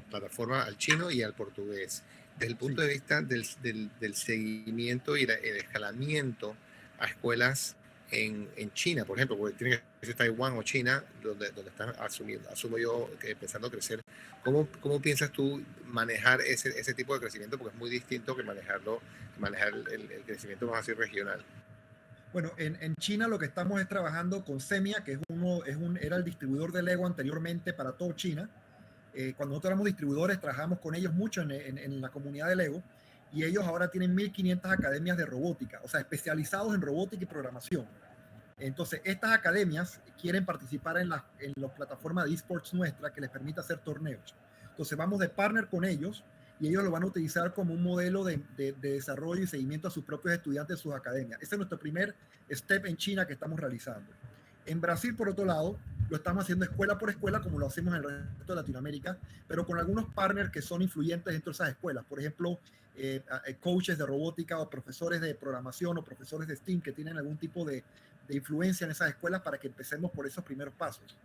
plataformas al chino y al portugués. Desde el punto de vista del seguimiento y el escalamiento a escuelas en China, por ejemplo, porque tiene que ser Taiwán o China, donde están asumo yo, empezando a crecer. ¿Cómo piensas tú manejar ese tipo de crecimiento? Porque es muy distinto que manejar el crecimiento más así regional. Bueno, en China lo que estamos es trabajando con Semia, que era el distribuidor de Lego anteriormente para todo China. Cuando nosotros éramos distribuidores, trabajamos con ellos mucho en la comunidad de Lego, y ellos ahora tienen 1.500 academias de robótica, o sea, especializados en robótica y programación. Entonces, estas academias quieren participar en la plataforma de eSports nuestra, que les permite hacer torneos. Entonces, vamos de partner con ellos, y ellos lo van a utilizar como un modelo de desarrollo y seguimiento a sus propios estudiantes de sus academias. Ese es nuestro primer step en China que estamos realizando. En Brasil, por otro lado, lo estamos haciendo escuela por escuela, como lo hacemos en el resto de Latinoamérica, pero con algunos partners que son influyentes dentro de esas escuelas. Por ejemplo, coaches de robótica o profesores de programación o profesores de STEAM que tienen algún tipo de influencia en esas escuelas, para que empecemos por esos primeros pasos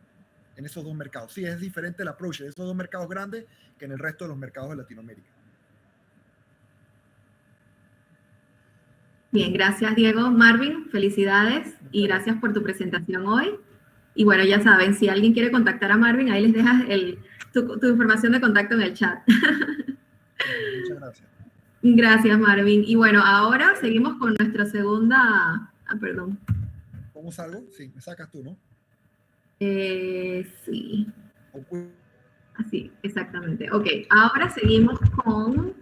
en esos 2 mercados. Sí, es diferente el approach de esos 2 mercados grandes que en el resto de los mercados de Latinoamérica. Bien, gracias Diego. Marvin, felicidades y gracias por tu presentación hoy. Y bueno, ya saben, si alguien quiere contactar a Marvin, ahí les dejas tu información de contacto en el chat. Muchas gracias. Gracias, Marvin. Y bueno, ahora seguimos con nuestra segunda... perdón. ¿Cómo salgo? Sí, me sacas tú, ¿no? Sí. Así, exactamente. Ok, ahora seguimos con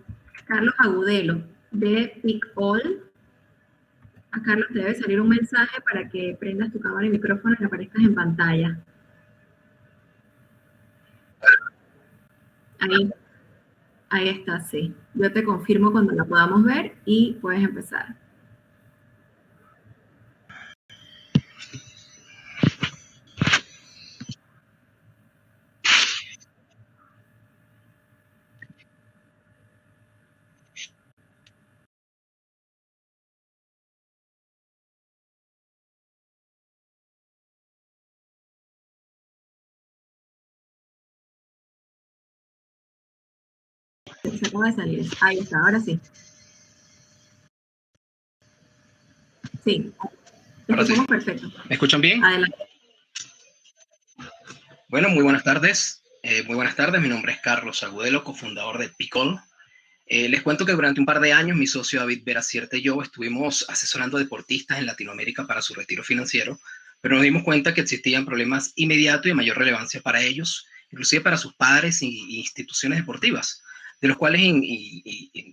Carlos Agudelo de Pickall. A Carlos te debe salir un mensaje para que prendas tu cámara y micrófono y aparezcas en pantalla. Ahí está, sí. Yo te confirmo cuando la podamos ver y puedes empezar. Se acaba de salir. Ahí está, ahora sí. Sí. Ahora sí. Perfecto. ¿Me escuchan bien? Adelante. Bueno, muy buenas tardes. Mi nombre es Carlos Agudelo, cofundador de Pickall. Les cuento que durante un par de años mi socio David Veracierte y yo estuvimos asesorando a deportistas en Latinoamérica para su retiro financiero, pero nos dimos cuenta que existían problemas inmediatos y de mayor relevancia para ellos, inclusive para sus padres y instituciones deportivas, de los cuales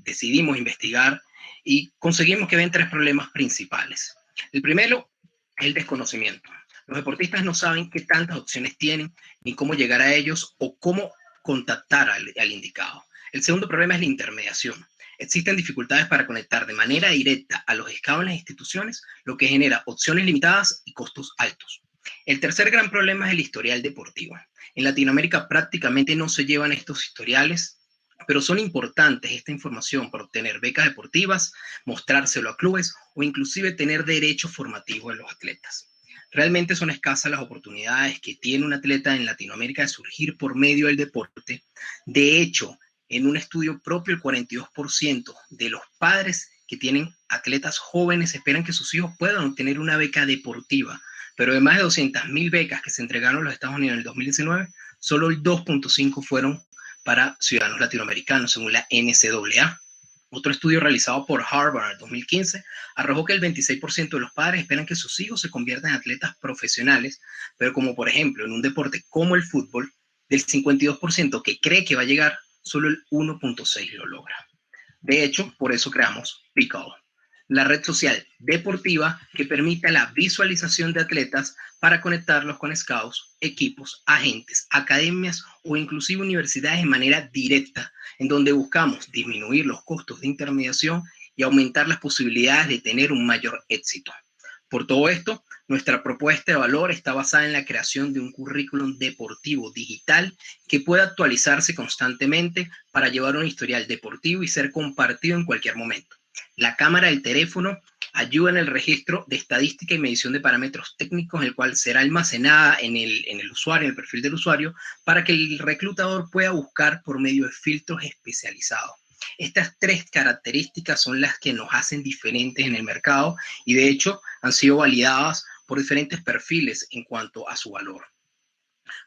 decidimos investigar y conseguimos que ven 3 problemas principales. El primero es el desconocimiento. Los deportistas no saben qué tantas opciones tienen, ni cómo llegar a ellos o cómo contactar al indicado. El segundo problema es la intermediación. Existen dificultades para conectar de manera directa a los scouts en las instituciones, lo que genera opciones limitadas y costos altos. El tercer gran problema es el historial deportivo. En Latinoamérica prácticamente no se llevan estos historiales, pero son importantes esta información para obtener becas deportivas, mostrárselo a clubes o inclusive tener derechos formativos en los atletas. Realmente son escasas las oportunidades que tiene un atleta en Latinoamérica de surgir por medio del deporte. De hecho, en un estudio propio, el 42% de los padres que tienen atletas jóvenes esperan que sus hijos puedan obtener una beca deportiva, pero de más de 200.000 becas que se entregaron en los Estados Unidos en el 2019, solo el 2.5 fueron para ciudadanos latinoamericanos, según la NCAA. Otro estudio realizado por Harvard en el 2015 arrojó que el 26% de los padres esperan que sus hijos se conviertan en atletas profesionales, pero como por ejemplo en un deporte como el fútbol, del 52% que cree que va a llegar, solo el 1.6 lo logra. De hecho, por eso creamos Pickle, la red social deportiva que permite la visualización de atletas para conectarlos con scouts, equipos, agentes, academias o inclusive universidades de manera directa, en donde buscamos disminuir los costos de intermediación y aumentar las posibilidades de tener un mayor éxito. Por todo esto, nuestra propuesta de valor está basada en la creación de un currículum deportivo digital que pueda actualizarse constantemente para llevar un historial deportivo y ser compartido en cualquier momento. La cámara del teléfono ayuda en el registro de estadística y medición de parámetros técnicos, el cual será almacenada en el usuario, en el perfil del usuario, para que el reclutador pueda buscar por medio de filtros especializados. Estas tres características son las que nos hacen diferentes en el mercado y de hecho han sido validadas por diferentes perfiles en cuanto a su valor.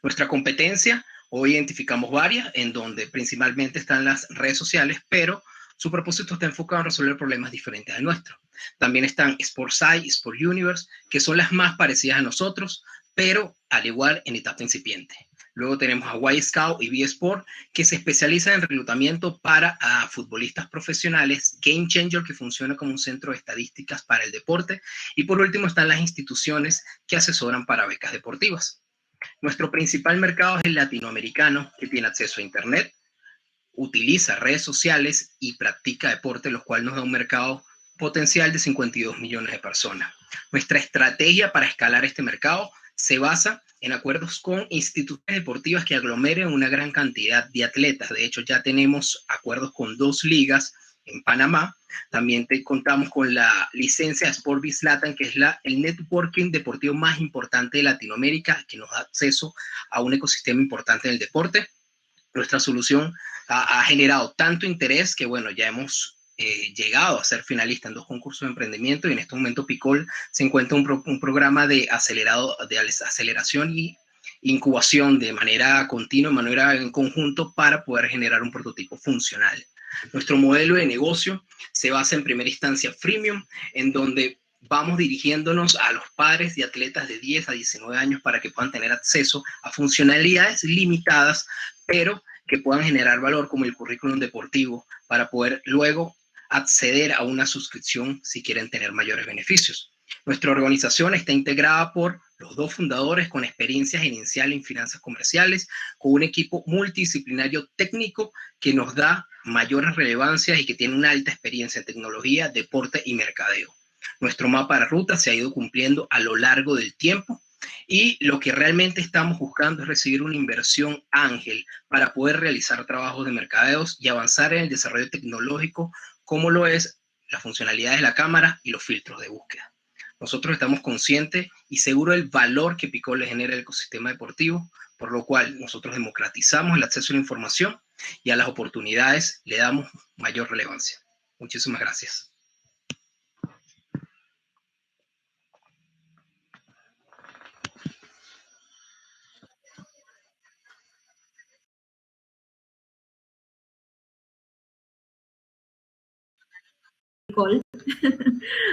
Nuestra competencia, hoy identificamos varias, en donde principalmente están las redes sociales, pero su propósito está enfocado en resolver problemas diferentes al nuestro. También están Sportsite y Sport Universe, que son las más parecidas a nosotros, pero al igual en etapa incipiente. Luego tenemos a Y Scout y B Sport, que se especializan en reclutamiento para futbolistas profesionales, Game Changer, que funciona como un centro de estadísticas para el deporte. Y por último están las instituciones que asesoran para becas deportivas. Nuestro principal mercado es el latinoamericano, que tiene acceso a Internet, utiliza redes sociales y practica deporte, lo cual nos da un mercado potencial de 52 millones de personas. Nuestra estrategia para escalar este mercado se basa en acuerdos con instituciones deportivas que aglomeren una gran cantidad de atletas. De hecho, ya tenemos acuerdos con 2 ligas en Panamá. También contamos con la licencia Sport Biz Latam, que es el networking deportivo más importante de Latinoamérica, que nos da acceso a un ecosistema importante en el deporte. Nuestra solución ha generado tanto interés que, bueno, ya hemos llegado a ser finalista en 2 concursos de emprendimiento y en este momento Pickle se encuentra un programa de aceleración y incubación de manera continua, de manera en conjunto para poder generar un prototipo funcional. Nuestro modelo de negocio se basa en primera instancia freemium, en donde vamos dirigiéndonos a los padres y atletas de 10 a 19 años para que puedan tener acceso a funcionalidades limitadas, pero que puedan generar valor como el currículum deportivo para poder luego acceder a una suscripción si quieren tener mayores beneficios. Nuestra organización está integrada por los 2 fundadores con experiencia gerencial en finanzas comerciales, con un equipo multidisciplinario técnico que nos da mayores relevancias y que tiene una alta experiencia en tecnología, deporte y mercadeo. Nuestro mapa de ruta se ha ido cumpliendo a lo largo del tiempo y lo que realmente estamos buscando es recibir una inversión ángel para poder realizar trabajos de mercadeos y avanzar en el desarrollo tecnológico, como lo es las funcionalidades de la cámara y los filtros de búsqueda. Nosotros estamos conscientes y seguros del valor que Pickle le genera al ecosistema deportivo, por lo cual nosotros democratizamos el acceso a la información y a las oportunidades le damos mayor relevancia. Muchísimas gracias.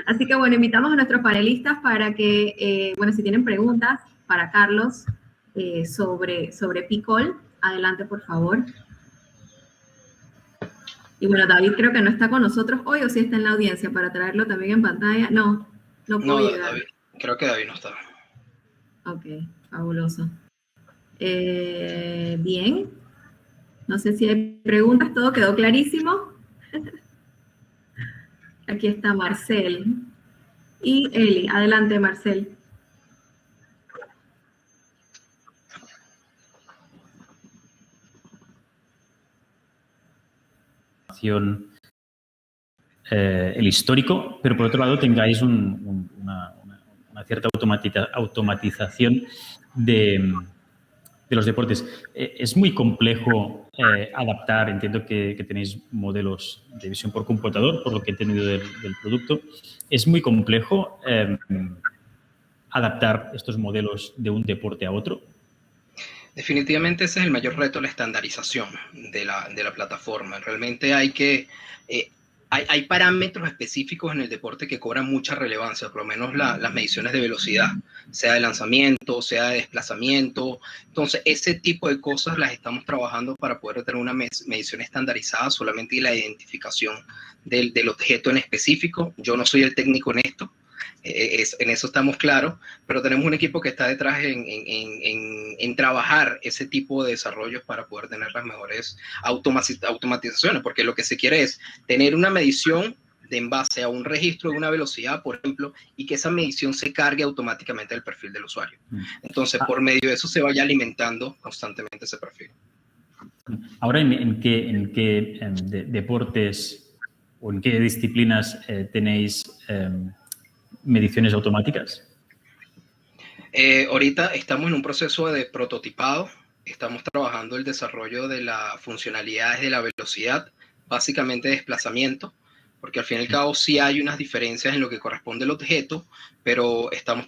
Así que bueno, invitamos a nuestros panelistas para que, bueno, si tienen preguntas para Carlos sobre Pickle, adelante por favor. Y bueno, David creo que no está con nosotros hoy, o si está en la audiencia para traerlo también en pantalla. No puedo llegar. David, creo que David no está. Ok, fabuloso. Bien. No sé si hay preguntas, todo quedó clarísimo. Aquí está Marcel. Y Eli, adelante Marcel. El histórico, pero por otro lado tengáis una cierta automatización de los deportes. Es muy complejo adaptar, entiendo que tenéis modelos de visión por computador, por lo que he entendido del producto. Es muy complejo adaptar estos modelos de un deporte a otro. Definitivamente ese es el mayor reto, la estandarización de la plataforma. Realmente hay parámetros específicos en el deporte que cobran mucha relevancia, por lo menos las mediciones de velocidad, sea de lanzamiento, sea de desplazamiento. Entonces, ese tipo de cosas las estamos trabajando para poder tener una medición estandarizada solamente y la identificación del objeto en específico. Yo no soy el técnico en esto. En eso estamos claros, pero tenemos un equipo que está detrás en trabajar ese tipo de desarrollos para poder tener las mejores automatizaciones, porque lo que se quiere es tener una medición en base a un registro de una velocidad, por ejemplo, y que esa medición se cargue automáticamente del perfil del usuario. Entonces, por medio de eso se vaya alimentando constantemente ese perfil. Ahora, ¿en qué deportes o en qué disciplinas tenéis mediciones automáticas? Ahorita estamos en un proceso de prototipado. Estamos trabajando el desarrollo de las funcionalidades de la velocidad, básicamente desplazamiento, porque al fin y al cabo sí hay unas diferencias en lo que corresponde al objeto, pero estamos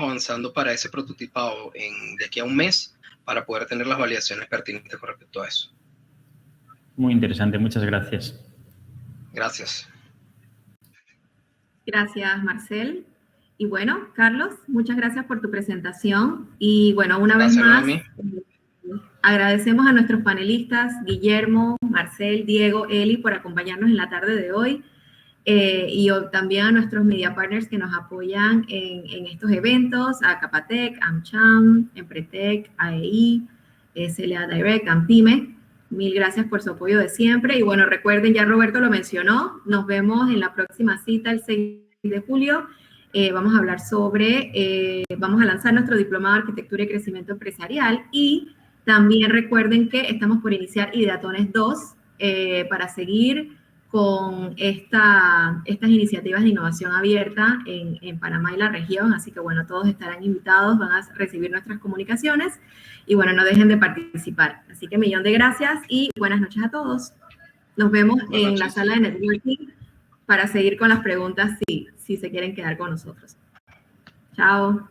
avanzando para ese prototipado de aquí a un mes para poder tener las validaciones pertinentes con respecto a eso. Muy interesante, muchas gracias. Gracias. Gracias, Marcel. Y bueno, Carlos, muchas gracias por tu presentación. Y bueno, una vez más, agradecemos a nuestros panelistas, Guillermo, Marcel, Diego, Eli, por acompañarnos en la tarde de hoy. Y también a nuestros media partners que nos apoyan en estos eventos, a Capatec, AmCham, Empretec, AEI, SLA Direct, Ampime. Mil gracias por su apoyo de siempre. Y bueno, recuerden, ya Roberto lo mencionó, nos vemos en la próxima cita el 6 de julio. Vamos a hablar vamos a lanzar nuestro diplomado de Arquitectura y Crecimiento Empresarial. Y también recuerden que estamos por iniciar Ideatones 2 para seguir con estas iniciativas de innovación abierta en Panamá y la región. Así que bueno, todos estarán invitados, van a recibir nuestras comunicaciones y bueno, no dejen de participar. Así que millón de gracias y buenas noches a todos. Nos vemos en la sala de networking para seguir con las preguntas si se quieren quedar con nosotros. Chao.